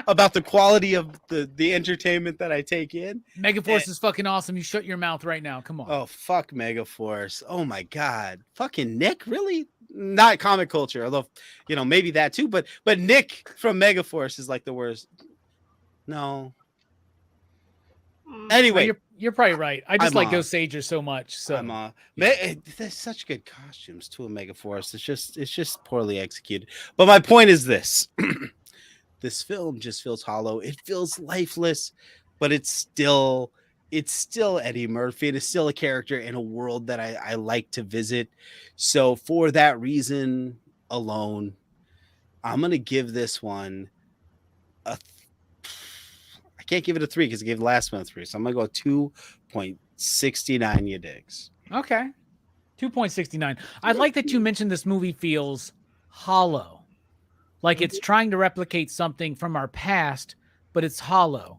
D: about the quality of the entertainment that I take in.
A: Megaforce is fucking awesome. You shut your mouth right now. Come on.
D: Oh, fuck Megaforce. Oh my God. Fucking Nick, really? Not comic culture, although maybe that too, but Nick from Megaforce is like the worst. No. Anyway,
A: you're probably right. I just like Ghost Sager so much. So
D: there's such good costumes to a Megaforce. It's just poorly executed. But my point is this: this film just feels hollow. It feels lifeless, but it's still Eddie Murphy. And it's still a character in a world that I like to visit. So for that reason alone, I'm gonna give this one I can't give it a 3 because I gave the last one a 3. So I'm going to go 2.69 you digs.
A: Okay. 2.69. I like that you mentioned this movie feels hollow. Like it's trying to replicate something from our past, but it's hollow.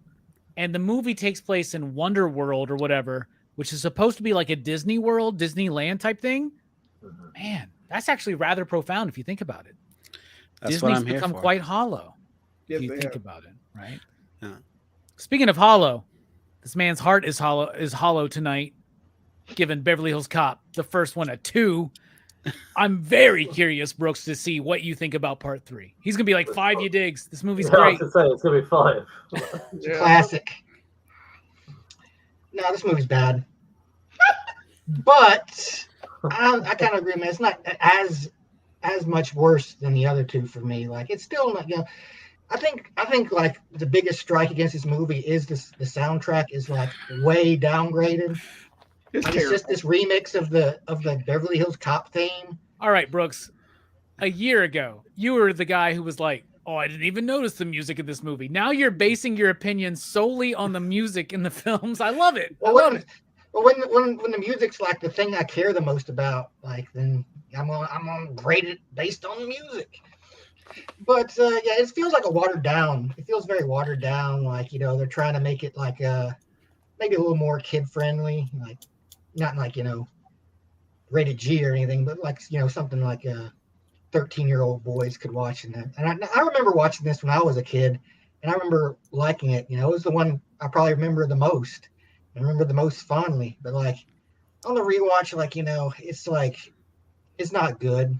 A: And the movie takes place in Wonder World or whatever, which is supposed to be like a Disney World, Disneyland type thing. Man, that's actually rather profound if you think about it.
D: That's
A: Disney's
D: what I'm here
A: become
D: for.
A: quite hollow if you
C: Yes,
A: think about it, right?
D: Yeah.
A: Speaking of hollow, this man's heart is hollow tonight, given Beverly Hills Cop, the first one, a 2. I'm very curious, Brooks, to see what you think about part 3. He's going to be like, 5 you digs. This movie's great.
B: I was going to say, it's going to be 5.
F: It's a classic. No, this movie's bad. But I kind of agree, man. It's not as much worse than the other 2 for me. Like, it's still not, I think like the biggest strike against this movie is the soundtrack is like way downgraded. It's just this remix of the Beverly Hills Cop theme.
A: All right, Brooks. A year ago, you were the guy who was like, "Oh, I didn't even notice the music in this movie." Now you're basing your opinion solely on the music in the films. I love it. I love it.
F: Well, when the music's like the thing I care the most about, like then I'm gonna grade it based on the music. But it feels like watered down. It feels very watered down. Like they're trying to make it like maybe a little more kid friendly, like not like rated G or anything, but like something like 13-year-old boys could watch. And I remember watching this when I was a kid, and I remember liking it. It was the one I probably remember the most and remember the most fondly. But like on the rewatch, it's not good.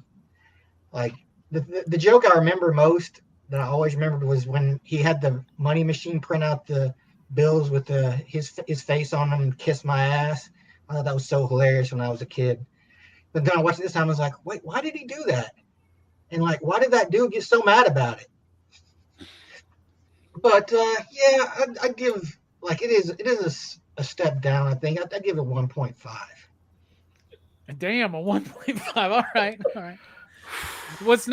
F: Like. The joke I remember most that I always remembered was when he had the money machine print out the bills with his face on them and kiss my ass. I thought that was so hilarious when I was a kid. But then I watched it this time, I was like, wait, why did he do that? And like, why did that dude get so mad about it? But yeah, I give like it is a step down. I think I give it 1.5.
A: Damn, a 1.5. All right. What's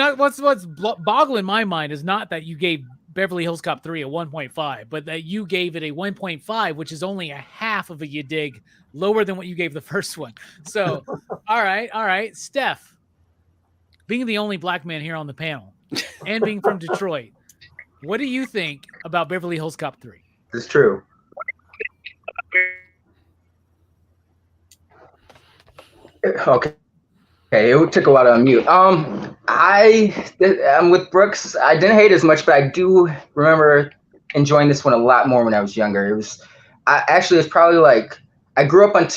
A: boggling my mind is not that you gave Beverly Hills Cop 3 a 1.5, but that you gave it a 1.5, which is only a half of a you dig lower than what you gave the first one. So, all right. Steph, being the only black man here on the panel and being from Detroit, what do you think about Beverly Hills Cop 3?
E: It's true. Okay. It took a while to unmute. I'm with Brooks. I didn't hate it as much, but I do remember enjoying this one a lot more when I was younger. It was probably like I grew up on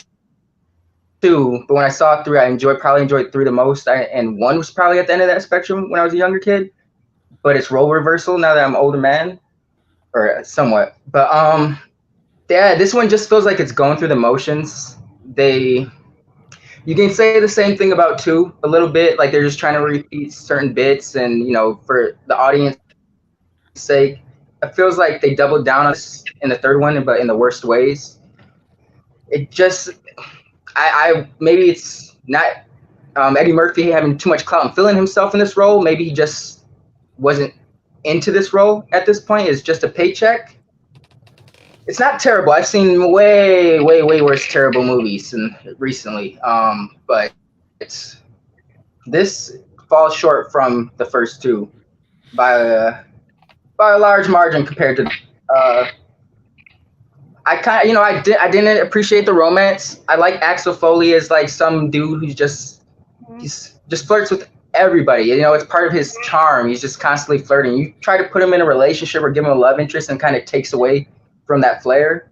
E: 2, but when I saw 3, I probably enjoyed 3 the most. And 1 was probably at the end of that spectrum when I was a younger kid. But it's role reversal now that I'm an older man, or somewhat. But yeah, this one just feels like it's going through the motions. You can say the same thing about 2 a little bit, like they're just trying to repeat certain bits, and for the audience sake, it feels like they doubled down on this in the 3rd one, but in the worst ways. It just, maybe it's not Eddie Murphy having too much clout and feeling himself in this role. Maybe he just wasn't into this role at this point. It's just a paycheck. It's not terrible. I've seen way worse terrible movies recently. But this falls short from the first 2 by a large margin compared to. I didn't appreciate the romance. I like Axel Foley as like some dude who's just flirts with everybody. It's part of his charm. He's just constantly flirting. You try to put him in a relationship or give him a love interest, and kind of takes away from that flair.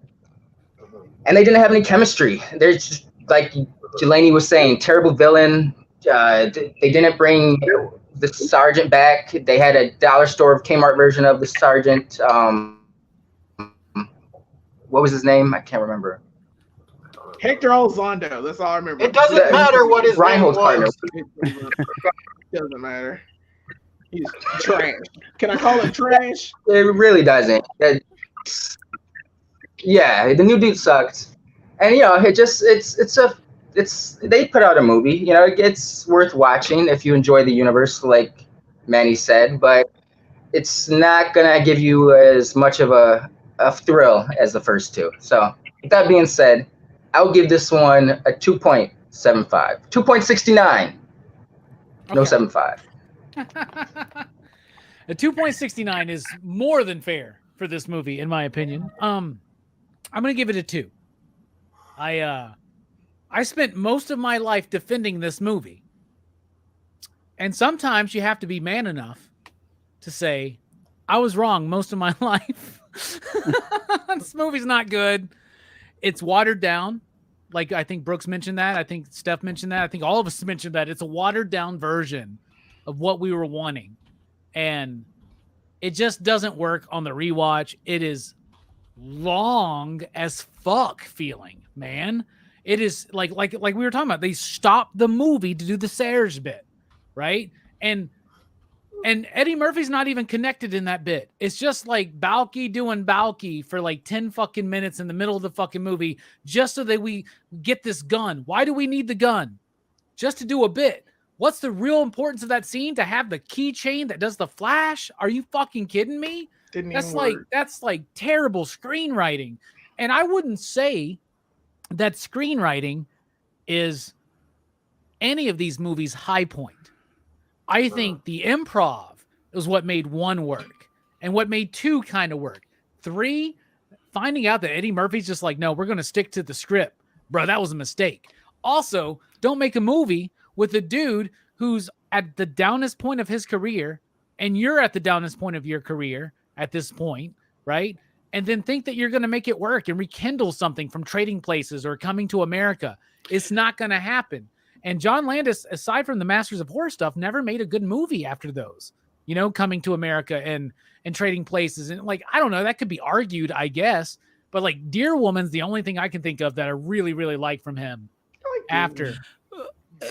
E: And they didn't have any chemistry. There's just, like Jelani was saying, terrible villain. They didn't bring the sergeant back. They had a dollar store of Kmart version of the sergeant. What was his name? I can't remember.
C: Hector Elizondo. That's all I remember.
F: It doesn't matter what his name was.
C: Doesn't matter. He's trash. Can I call it trash?
E: It really doesn't. Yeah, the new dude sucked, and they put out a movie. It's worth watching if you enjoy the universe, like Manny said, but it's not gonna give you as much of a thrill as the first 2. So with that being said, I'll give this one a 2.75, 2.69, no 75.
A: A 2.69 is more than fair for this movie, in my opinion. I'm gonna give it a 2. I spent most of my life defending this movie, and sometimes you have to be man enough to say I was wrong most of my life. This movie's not good. It's watered down. Like I think Brooks mentioned that. I think Steph mentioned that. I think all of us mentioned that. It's a watered down version of what we were wanting, and it just doesn't work on the rewatch. It is long as fuck feeling, man. It is like we were talking about. They stopped the movie to do the Serge bit, right? And Eddie Murphy's not even connected in that bit. It's just like Balky doing Balky for like 10 fucking minutes in the middle of the fucking movie just so that we get this gun. Why do we need the gun? Just to do a bit. What's the real importance of that scene? To have the keychain that does the flash? Are you fucking kidding me? That's like terrible screenwriting. And I wouldn't say that screenwriting is any of these movies' high point. I think the improv is what made 1 work and what made 2 kind of work. 3, finding out that Eddie Murphy's just like, no, we're going to stick to the script. Bro, that was a mistake. Also, don't make a movie with a dude who's at the downest point of his career, and you're at the downest point of your career at this point, right? And then think that you're going to make it work and rekindle something from Trading Places or Coming to America. It's not going to happen. And John Landis, aside from the Masters of Horror stuff, never made a good movie after those, Coming to America and Trading Places. And like, I don't know, that could be argued, I guess. But like Deer Woman's the only thing I can think of that I really, really like from him after.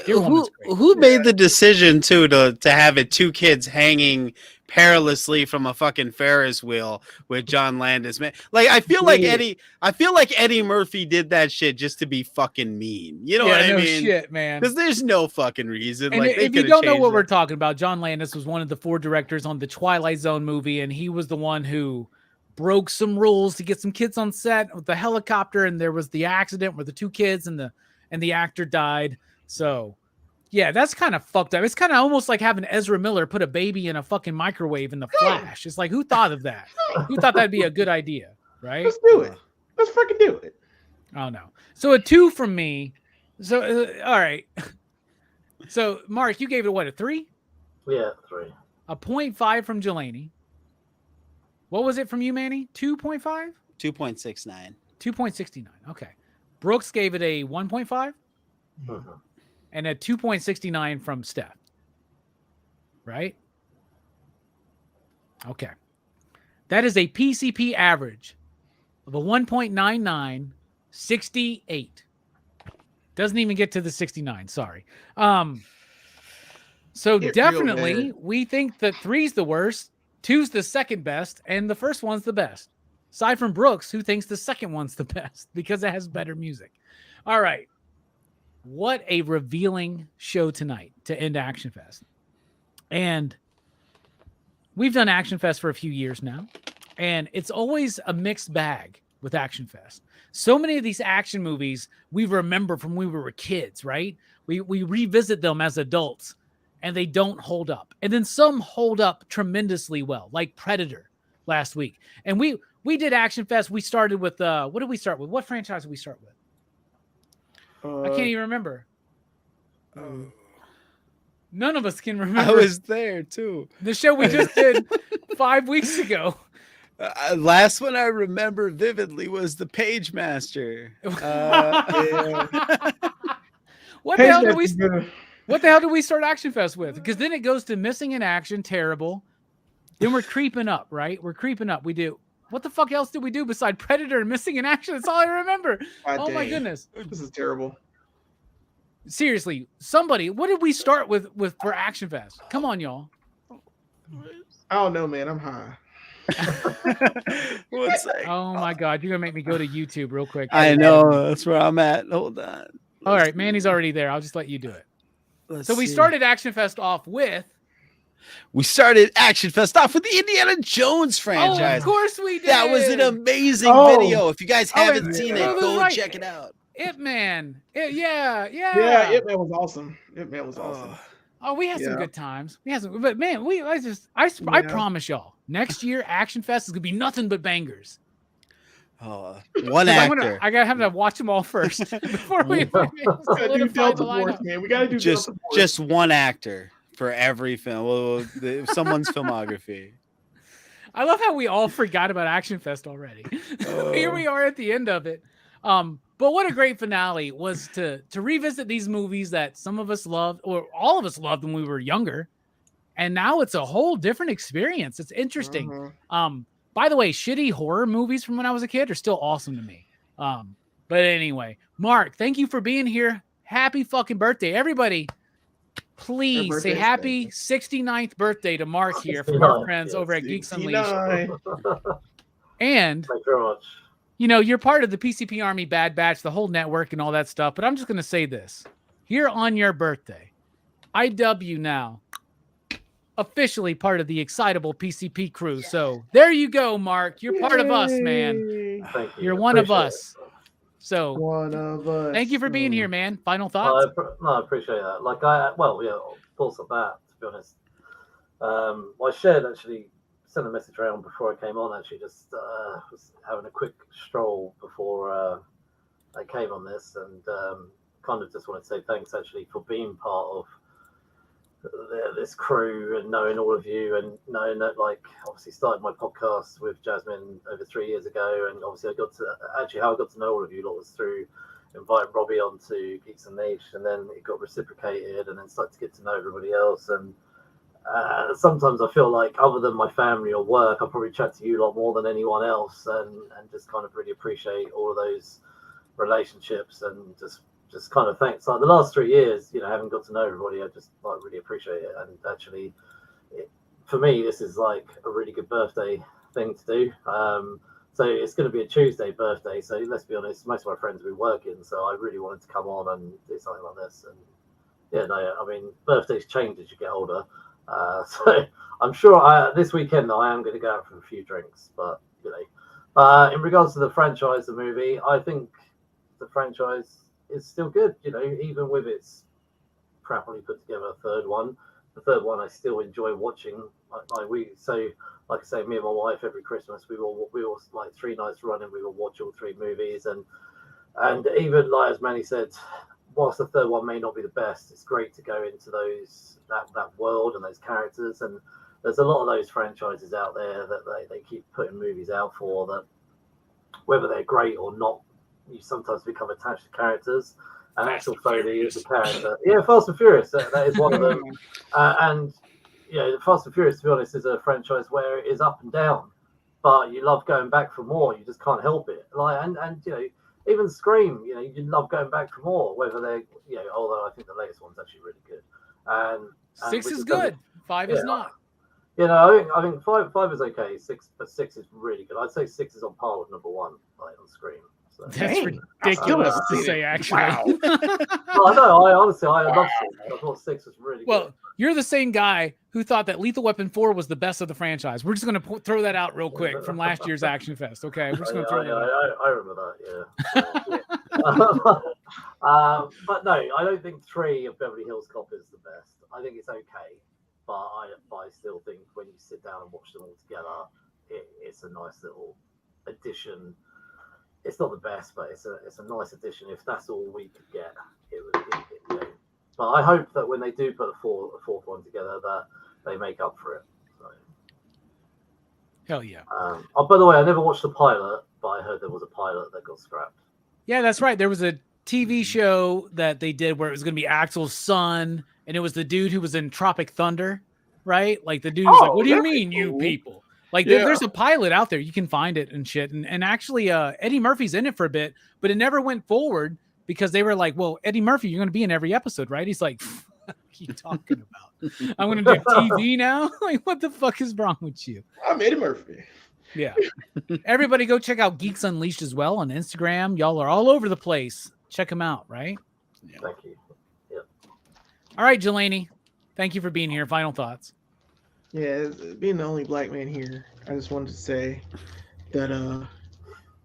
A: Deer Woman's great.
D: Who made the decision to have it 2 kids hanging perilously from a fucking Ferris wheel with John Landis, man? Like I feel like Eddie Murphy did that shit just to be fucking mean. You know what I mean?
A: Shit, man.
D: Because there's no fucking reason.
A: And
D: like
A: if you don't know what we're talking about, John Landis was one of the 4 directors on the Twilight Zone movie, and he was the one who broke some rules to get some kids on set with the helicopter, and there was the accident where the 2 kids and the actor died. So, yeah, that's kind of fucked up. It's kind of almost like having Ezra Miller put a baby in a fucking microwave in The Flash. It's like, who thought of that? Who thought that'd be a good idea, right?
C: Let's do it. Let's fucking do it.
A: Oh, no. So a 2 from me. So, all right. So, Mark, you gave it what, a 3?
B: Yeah, 3.
A: A 0.5 from Jelani. What was it from you, Manny? 2.5?
D: 2.69.
A: 2.69. Okay. Brooks gave it a 1.5.
B: Mm-hmm.
A: And a 2.69 from Steph. Right? Okay. That is a PCP average of a 1.99, 68. Doesn't even get to the 69. Sorry. So definitely we think that 3's the worst, 2's the second best, and the first one's the best. Aside from Brooks, who thinks the second one's the best because it has better music. All right. What a revealing show tonight to end ActionFest. And we've done ActionFest for a few years now, and it's always a mixed bag with ActionFest. So many of these action movies we remember from when we were kids, right? We revisit them as adults, and they don't hold up. And then some hold up tremendously well, like Predator last week. And we did ActionFest. We started with, what did we start with? What franchise did we start with? I can't even remember. None of us can remember.
D: I was there too.
A: The show we just did 5 weeks ago.
D: Last one I remember vividly was the Page Master.
C: Yeah.
A: What the hell did we start ActionFest with? Because then it goes to Missing in Action, terrible. Then we're creeping up, right? We're creeping up. We do. What the fuck else did we do beside Predator and Missing in Action? That's all I remember. Oh my goodness.
C: This is terrible.
A: Seriously, somebody, what did we start with for ActionFest? Come on, y'all.
C: I don't know, man. I'm high.
A: Oh my God, you're gonna make me go to YouTube real quick.
D: I know, that's where I'm at. Hold on.
A: All right, Manny's already there. I'll just let you do it. So we started ActionFest off with.
D: We started ActionFest off with the Indiana Jones franchise.
A: Oh, of course we did.
D: That was an amazing video. If you guys haven't seen it, go check it out.
A: Ip Man. Yeah.
C: Yeah, Ip Man was awesome. Ip Man was awesome.
A: Oh, we had some good times. But man, I promise y'all, next year ActionFest is gonna be nothing but bangers.
D: One actor.
A: I gotta have to watch them all first before we
C: gotta do Delta Force, man. We gotta do
D: just one actor for every film. Well, someone's filmography.
A: I love how we all forgot about ActionFest already. Here we are at the end of it. But what a great finale was to revisit these movies that some of us loved, or all of us loved when we were younger. And now it's a whole different experience. It's interesting. By the way, shitty horror movies from when I was a kid are still awesome to me. But anyway, Mark, thank you for being here. Happy fucking birthday. Everybody, please say happy 69th birthday to Mark here from our friends over at Geeks Unleashed. And
B: thank you very much.
A: You know, you're part of the PCP Army Bad Batch, the whole network and all that stuff. But I'm just going to say this. Here on your birthday, I dub you now officially part of the Excitable PCP crew. So there you go, Mark. You're part of us, man.
B: Thank you.
A: You're one of us. So
C: one of us.
A: Thank you for being here, man. Final thoughts?
B: I appreciate that. Thoughts of that, to be honest. I shared actually sent a message around before I came on. Actually, just was having a quick stroll before I came on this, and kind of just wanted to say thanks actually for being part of this crew and knowing all of you, and knowing that, like, obviously started my podcast with Jasmine over 3 years ago, and obviously how I got to know all of you lot was through inviting Robbie onto Geeks and Niche, and then it got reciprocated, and then started to get to know everybody else. And sometimes I feel like, other than my family or work, I probably chat to you a lot more than anyone else, and just kind of really appreciate all of those relationships, and just just kind of thanks. Like the last 3 years, having got to know everybody, I just like really appreciate it. And actually, for me, this is like a really good birthday thing to do. So it's going to be a Tuesday birthday. So let's be honest, most of my friends will be working. So I really wanted to come on and do something like this. And yeah, no, I mean, birthdays change as you get older. So I'm sure this weekend I am going to go out for a few drinks. But in regards to the franchise, the movie, I think the franchise is still good. Even with its crappily put together third one. The third one I still enjoy watching. Like I say, me and my wife every Christmas we will like 3 nights running we will watch all 3 movies, and even like as Manny said, whilst the third one may not be the best, it's great to go into that world and those characters. And there's a lot of those franchises out there that they keep putting movies out for, that whether they're great or not, you sometimes become attached to characters. And Axel Foley is a character. Yeah, Fast and Furious, that is one of them. And Fast and Furious, to be honest, is a franchise where it is up and down, but you love going back for more. You just can't help it. Like and even Scream, you love going back for more. Whether they're although I think the latest one's actually really good. And
A: 6 is good. 5 is not.
B: I think five is okay. 6, but 6 is really good. I'd say 6 is on par with number 1, like on Scream. So.
A: That's ridiculous to say, actually.
C: Wow.
B: Well, I know. I love 6. I thought 6 was really good.
A: Well, you're the same guy who thought that Lethal Weapon 4 was the best of the franchise. We're just going to throw that out real quick from last year's ActionFest. Okay, we're just going to throw that out.
B: I remember that. Yeah. But no, I don't think 3 of Beverly Hills Cop is the best. I think it's okay, but I still think when you sit down and watch them all together, it's a nice little addition. It's not the best, but it's a nice addition. If that's all we could get, it would. But I hope that when they do put a fourth one together, that they make up for it. So.
A: Hell yeah!
B: By the way, I never watched the pilot, but I heard there was a pilot that got scrapped.
A: Yeah, that's right. There was a TV show that they did where it was going to be Axel's son, and it was the dude who was in Tropic Thunder, right? Like the dude was like, "What do you mean, you people?" Like there's a pilot out there. You can find it and shit. And actually, Eddie Murphy's in it for a bit, but it never went forward because they were like, well, Eddie Murphy, you're going to be in every episode, right? He's like, what are you talking about? I'm going to do TV now? Like, what the fuck is wrong with you?
C: I'm Eddie Murphy.
A: Yeah. Everybody go check out Geeks Unleashed as well on Instagram. Y'all are all over the place. Check them out, right?
B: Yeah. Thank you. Yeah.
A: All right, Jelani. Thank you for being here. Final thoughts.
C: Yeah, being the only black man here, I just wanted to say that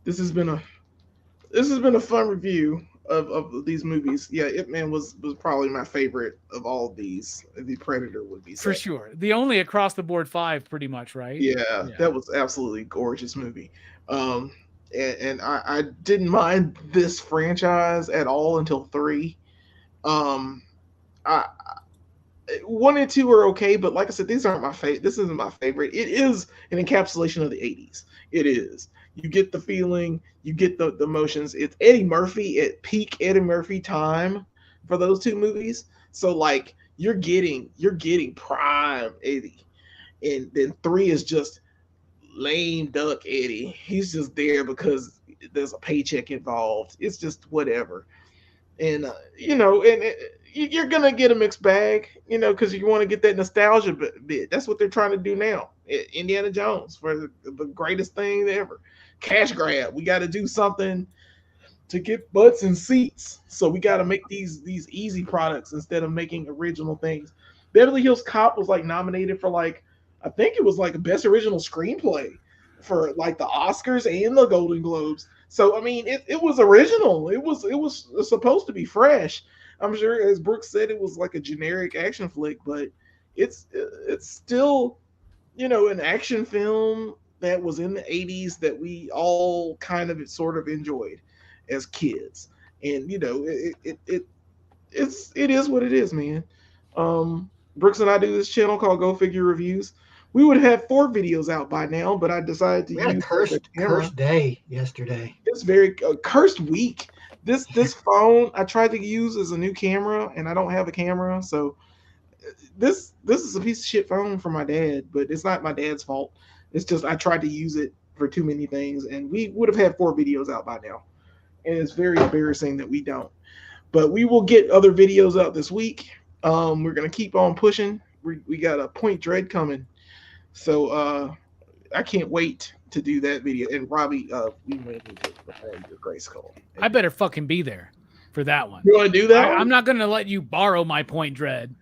C: this has been a fun review of these movies. Yeah, Ip Man was probably my favorite of all of these. The Predator would be
A: for sure the only across the board 5, pretty much, right?
C: Yeah, that was absolutely gorgeous movie. And I didn't mind this franchise at all until 3. 1 and 2 are okay, but like I said, these aren't my favorite. This isn't my favorite. It is an encapsulation of the 80s. It is. You get the feeling, you get the emotions. It's Eddie Murphy at peak Eddie Murphy time for those 2 movies. So like you're getting prime Eddie, and then 3 is just lame duck Eddie. He's just there because there's a paycheck involved. It's just whatever, and you're gonna get a mixed bag, because you want to get that nostalgia bit. That's what they're trying to do now. Indiana Jones for the greatest thing ever. Cash grab. We got to do something to get butts and seats. So we got to make these easy products instead of making original things. Beverly Hills Cop was like nominated for I think it was like best original screenplay for like the Oscars and the Golden Globes. So I mean, it was original. It was supposed to be fresh. I'm sure, as Brooks said, it was like a generic action flick, but it's still, an action film that was in the 80s that we all kind of sort of enjoyed as kids. And, it is what it is, man. Brooks and I do this channel called Go Figure Reviews. We would have 4 videos out by now, but I decided to use
F: cursed day yesterday.
C: It's very cursed week. This phone I tried to use as a new camera, and I don't have a camera, so this is a piece of shit phone for my dad, but it's not my dad's fault. It's just I tried to use it for too many things, and we would have had 4 videos out by now, and it's very embarrassing that we don't. But we will get other videos out this week. We're gonna keep on pushing. We got a Point Dread coming, so I can't wait to do that video. And Robbie, we may need to prepare your Grayskull.
A: I better fucking be there for that one.
C: You want to do that?
A: I'm not gonna let you borrow my Point Dread.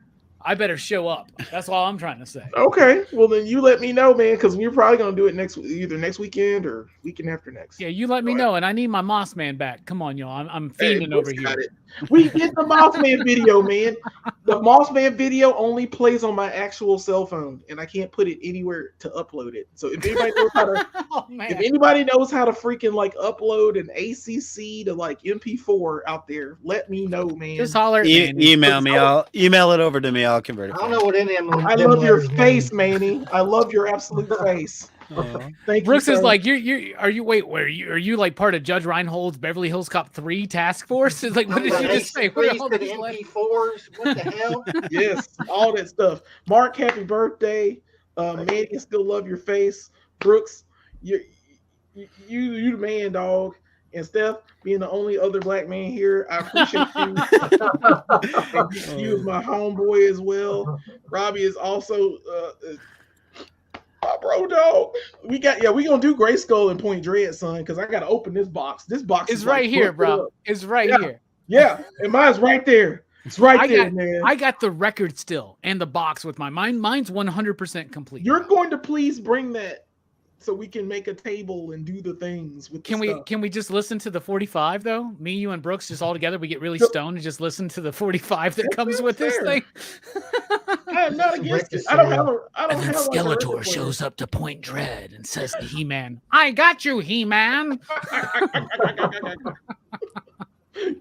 A: I better show up. That's all I'm trying to say.
C: Okay, well then you let me know, man, because we're probably gonna do it either next weekend or weekend after next.
A: Yeah, you let me know, and I need my Moss Man back. Come on, y'all. I'm fiending over here.
C: We get the Moss Man video, man. The Moss Man video only plays on my actual cell phone, and I can't put it anywhere to upload it. So if anybody knows how to, if anybody knows how to freaking like upload an ACC to like MP4 out there, let me know, man.
A: Just holler.
D: Email me. I'll email it over to me. I'll convert it.
F: I don't know what any of them.
C: I love your face, Manny. I love your absolute face. Thank
A: Brooks
C: you,
A: is
C: sir.
A: like, are you like part of Judge Reinhold's Beverly Hills Cop III task force? It's like, what did you just say? What are all these
F: MP4s? What the hell?
C: Yes, all that stuff. Mark, happy birthday. Manny, I still love your face. Brooks, you the man, dog. And Steph, being the only other black man here, I appreciate you. You is my homeboy as well. Robbie is also my bro, dog. We gonna do Grayskull and Point Dread, son, because I gotta open this box. This box
A: is
C: is
A: right
C: like
A: here, bro. It's right here.
C: Yeah, and mine's right there. It's right there, man.
A: I got the record still and the box with mine's 100% complete.
C: You're going to please bring that so we can make a table and do the things with.
A: Can we just listen to the 45 though? Me, you, and Brooks just all together. We get really stoned and just listen to the 45 that comes with this thing.
C: I'm not against it. I don't have.
A: And then Skeletor shows up to Point Dread and says to He-Man, "I got you, He-Man."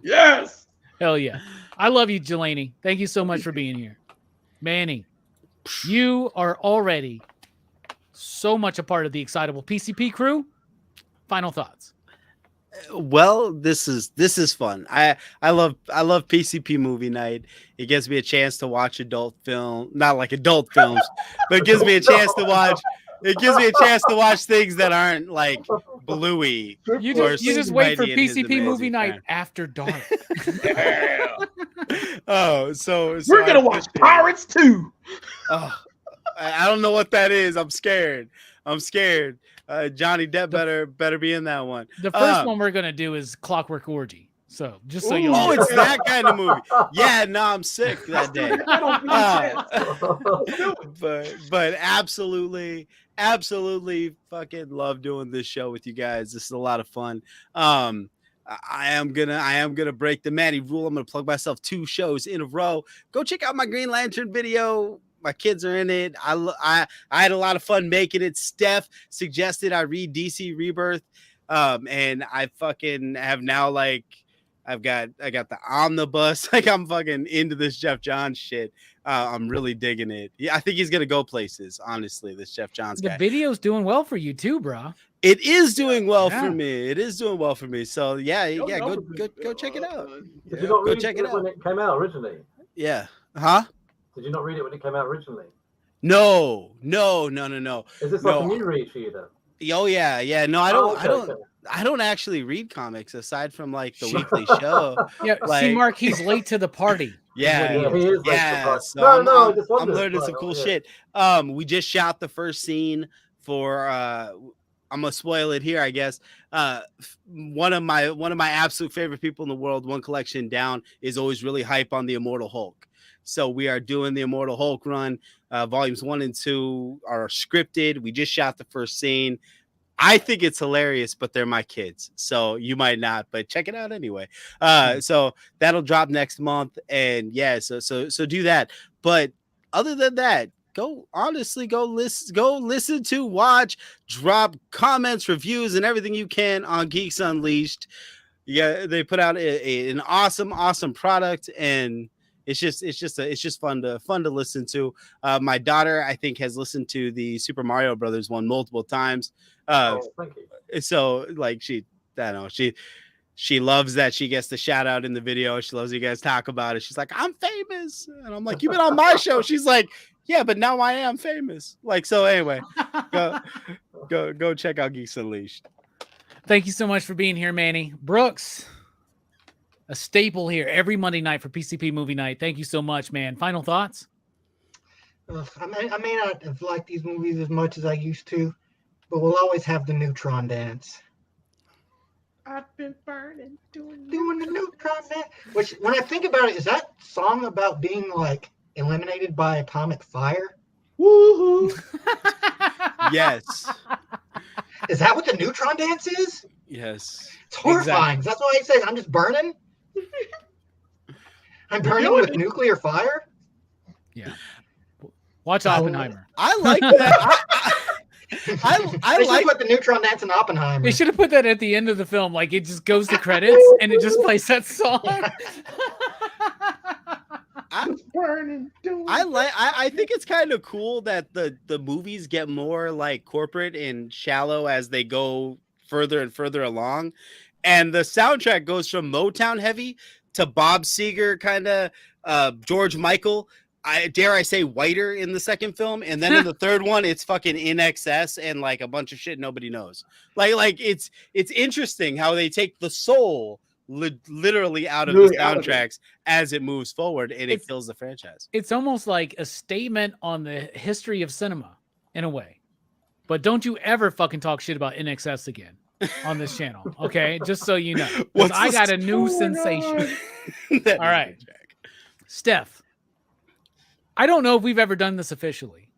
C: Yes.
A: Hell yeah. I love you, Jelani. Thank you so much for being here. Manny, you are already so much a part of the Excitable PCP crew. Final thoughts.
D: Well, this is fun. I love PCP movie night. It gives me a chance to watch adult film, not like adult films, but it gives me a chance to watch. It gives me a chance to watch things that aren't like Bluey.
A: You just wait for PCP movie night after dark.
D: So
C: we're gonna watch Pirates 2.
D: Oh, I don't know what that is. I'm scared. Johnny Depp better be in that one.
A: The first one we're gonna do is Clockwork Orgy. So just so you know.
D: Oh, it's that kind of movie. Yeah, no, I'm sick that day. But absolutely fucking love doing this show with you guys. This is a lot of fun. I am gonna break the Manny rule. I'm gonna plug myself 2 shows in a row. Go check out my Green Lantern video. My kids are in it. I had a lot of fun making it. Steph suggested I read DC Rebirth. And I fucking have now I got the omnibus. Like I'm fucking into this Jeff Johns shit. I'm really digging it. Yeah, I think he's gonna go places. Honestly, this Jeff Johns guy.
A: The video's doing well for you too, bro.
D: It is doing well for me. So yeah, go check it out.
B: Did you not read it when it came out originally?
D: Yeah. Huh?
B: Did you not read it when it came out originally?
D: No.
B: Is this like a new read for you then?
D: Oh yeah. No, I don't actually read comics aside from like the weekly show.
A: Yeah, see, Mark, he's late to the party.
D: Yeah,
B: he is.
D: So I'm learning some cool shit. We just shot the first scene for. I'm gonna spoil it here, I guess. One of my absolute favorite people in the world, One Collection Down, is always really hype on the Immortal Hulk. So we are doing the Immortal Hulk run. Volumes 1 and 2 are scripted. We just shot the first scene. I think it's hilarious, but they're my kids, so you might not, but check it out anyway. So that'll drop next month, and yeah, so do that. But other than that, go listen to, watch, drop comments, reviews, and everything you can on Geeks Unleashed. Yeah, they put out an awesome product, and it's just fun to listen to. My daughter, I think, has listened to the Super Mario Brothers one multiple times.
B: Thank you.
D: So like she loves that she gets the shout out in the video. She loves you guys talk about it. She's like, I'm famous, and I'm like, you've been on my show. She's like, yeah, but now I am famous. Like, so anyway, go check out Geeks Unleashed.
A: Thank you so much for being here, Manny. Brooks. a staple here every Monday night for PCP Movie Night. Thank you so much, man. Final thoughts?
F: I may not have liked these movies as much as I used to, but we'll always have the neutron dance.
C: I've been burning, doing
F: the neutron dance. Which, when I think about it, is that song about being like eliminated by atomic fire?
C: Woohoo!
D: Yes.
F: Is that what the neutron dance is?
D: Yes.
F: It's horrifying.
A: Exactly.
F: That's why he says, I'm just burning. I'm burning with nuclear fire.
A: Yeah. Watch Oppenheimer.
D: I like that. I
F: They should
D: like
F: put the neutron dance in Oppenheimer.
A: They should have put that at the end of the film. Like it just goes to credits and it just plays that song.
C: Burning,
D: I think it's kind of cool that the movies get more like corporate and shallow as they go further and further along, and the soundtrack goes from Motown heavy to Bob Seger kind of George Michael. Dare I say whiter in the second film, and then in the third one it's fucking In Excess and like a bunch of shit nobody knows. Like it's interesting how they take the soul literally out of the soundtracks as it moves forward, and it kills the franchise.
A: It's almost like a statement on the history of cinema in a way. But don't you ever fucking talk shit about In Excess again on this channel, okay? Just so you know. Because I got a new sensation. All right. Steph, I don't know if we've ever done this officially.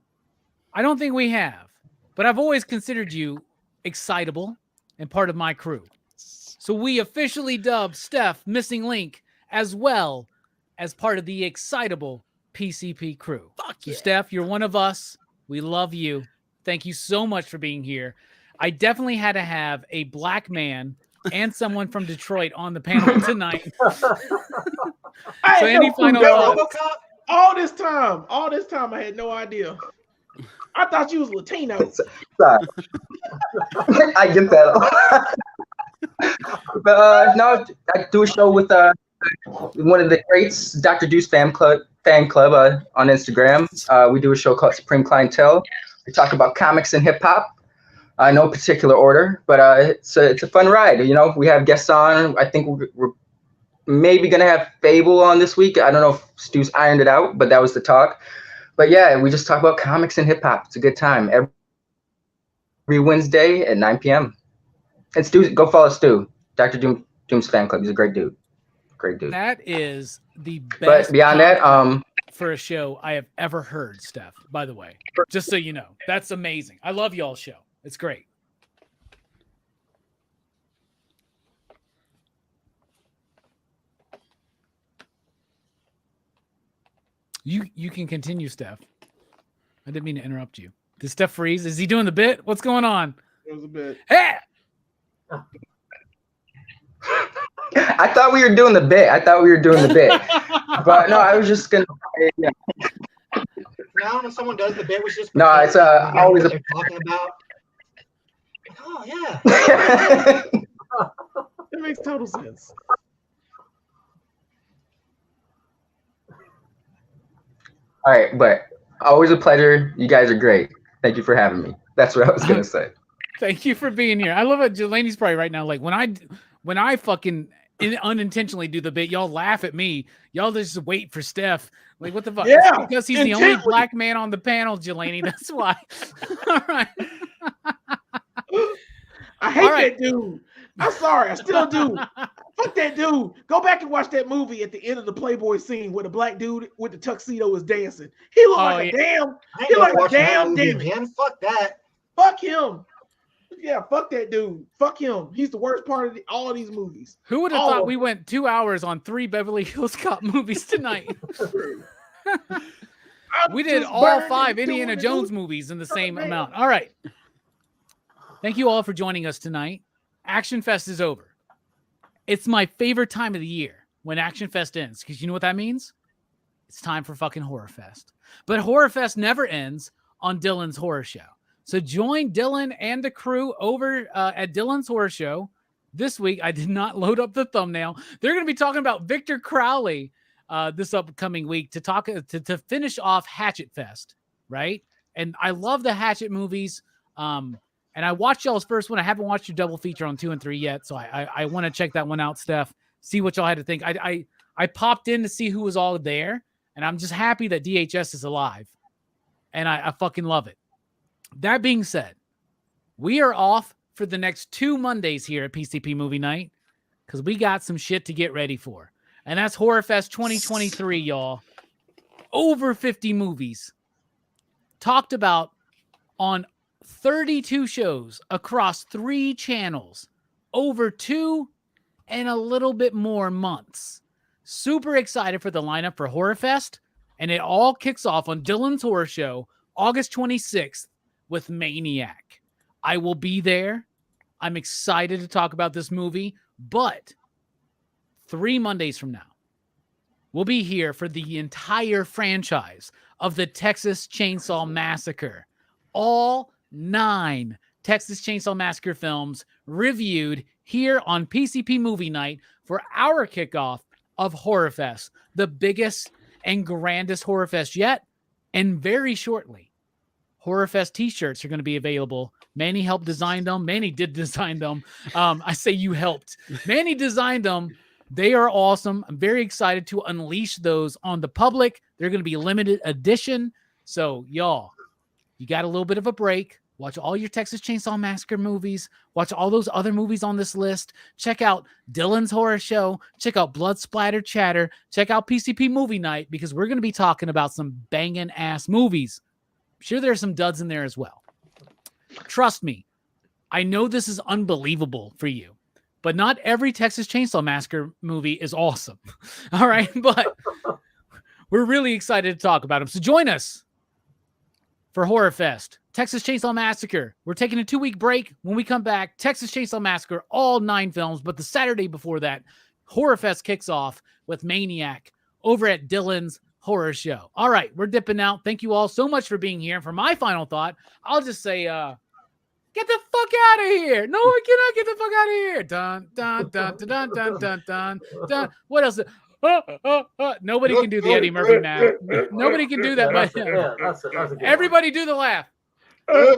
A: I don't think we have. But I've always considered you excitable and part of my crew. So we officially dubbed Steph Missing Link as well as part of the Excitable PCP crew. Fuck yeah. So Steph, you're one of us. We love you. Thank you so much for being here. I definitely had to have a black man and someone from Detroit on the panel tonight. So any final thoughts?
C: All this time, I had no idea. I thought you was Latino.
E: Sorry. I get that. But no, I do a show with one of the greats, Dr. Deuce fan club on Instagram. We do a show called Supreme Clientele. We talk about comics and hip hop. No particular order, but it's a fun ride. You know, we have guests on. I think we're maybe gonna have Fable on this week. I don't know if Stu's ironed it out, but that was the talk. But yeah, we just talk about comics and hip hop. It's a good time every Wednesday at 9 p.m. And Stu, go follow Stu, Dr. Doom's fan club. He's a great dude. Great dude.
A: That is the best.
E: But beyond that,
A: for a show I have ever heard, Steph, by the way, just so you know, that's amazing. I love y'all's show. It's great. You can continue, Steph. I didn't mean to interrupt you. Did Steph freeze? Is he doing the bit? What's going on?
C: It was a bit.
A: Hey!
E: I thought we were doing the bit. But no, I was just gonna. Yeah.
F: Now when someone does the bit, we should just
E: no. It's always
F: what they're talking about. Oh yeah.
C: It makes total sense.
E: All right, but always a pleasure. You guys are great. Thank you for having me. That's what I was gonna say.
A: Thank you for being here. I love it. Delaney's probably right now. Like when I fucking unintentionally do the bit, y'all laugh at me. Y'all just wait for Steph. Like what the fuck?
C: Yeah,
A: because he's the only black man on the panel, Delaney. That's why. All right.
C: I hate that dude. I'm sorry. I still do. Fuck that dude. Go back and watch that movie at the end of the Playboy scene where the black dude with the tuxedo is dancing. He looked like a damn. He like a damn demon.
F: Fuck that.
C: Fuck him. Yeah, fuck that dude. Fuck him. He's the worst part of all of these movies.
A: Who would have thought we went 2 hours on 3 Beverly Hills Cop movies tonight? We did all 5 Indiana Jones movies in the same amount. All right. Thank you all for joining us tonight. ActionFest is over. It's my favorite time of the year when ActionFest ends, because you know what that means? It's time for fucking Horror Fest. But Horror Fest never ends on Dylan's Horror Show. So join Dylan and the crew over at Dylan's Horror Show this week. I did not load up the thumbnail. They're going to be talking about Victor Crowley this upcoming week to finish off Hatchet Fest, right? And I love the Hatchet movies. And I watched y'all's first one. I haven't watched your double feature on 2 and 3 yet, so I want to check that one out, Steph. see what y'all had to think. I popped in to see who was all there, and I'm just happy that DHS is alive, and I fucking love it. That being said, we are off for the next 2 Mondays here at PCP Movie Night because we got some shit to get ready for, and that's Horror Fest 2023, y'all. Over 50 movies talked about on 32 shows across 3 channels over 2 and a little bit more months. Super excited for the lineup for Horror Fest, and it all kicks off on Dylan's Horror Show August 26th with Maniac. I will be there. I'm excited to talk about this movie, but 3 Mondays from now, we'll be here for the entire franchise of the Texas Chainsaw Massacre. All 9 Texas Chainsaw Massacre films reviewed here on PCP Movie Night for our kickoff of Horror Fest, the biggest and grandest Horror Fest yet. And very shortly, Horror Fest t-shirts are going to be available. Manny helped design them. Manny did design them. I say you helped. Manny designed them. They are awesome. I'm very excited to unleash those on the public. They're going to be limited edition. So, y'all, you got a little bit of a break. Watch all your Texas Chainsaw Massacre movies. Watch all those other movies on this list. Check out Dylan's Horror Show. Check out Blood Splatter Chatter. Check out PCP Movie Night because we're going to be talking about some banging ass movies. I'm sure there's some duds in there as well. Trust me, I know this is unbelievable for you, but not every Texas Chainsaw Massacre movie is awesome. All right, but we're really excited to talk about them. So join us for Horror Fest, Texas Chainsaw Massacre. We're taking a 2-week break. When we come back, Texas Chainsaw Massacre, all 9 films, but the Saturday before that, Horror Fest kicks off with Maniac over at Dylan's Horror Show. All right, we're dipping out. Thank you all so much for being here. For my final thought, I'll just say, get the fuck out of here. No, I cannot get the fuck out of here. Dun, dun, dun, dun, dun, dun, dun, dun. What else? Nobody can do the Eddie Murphy math. Nobody can do that. But
B: That's a good
A: everybody do the laugh.
B: one.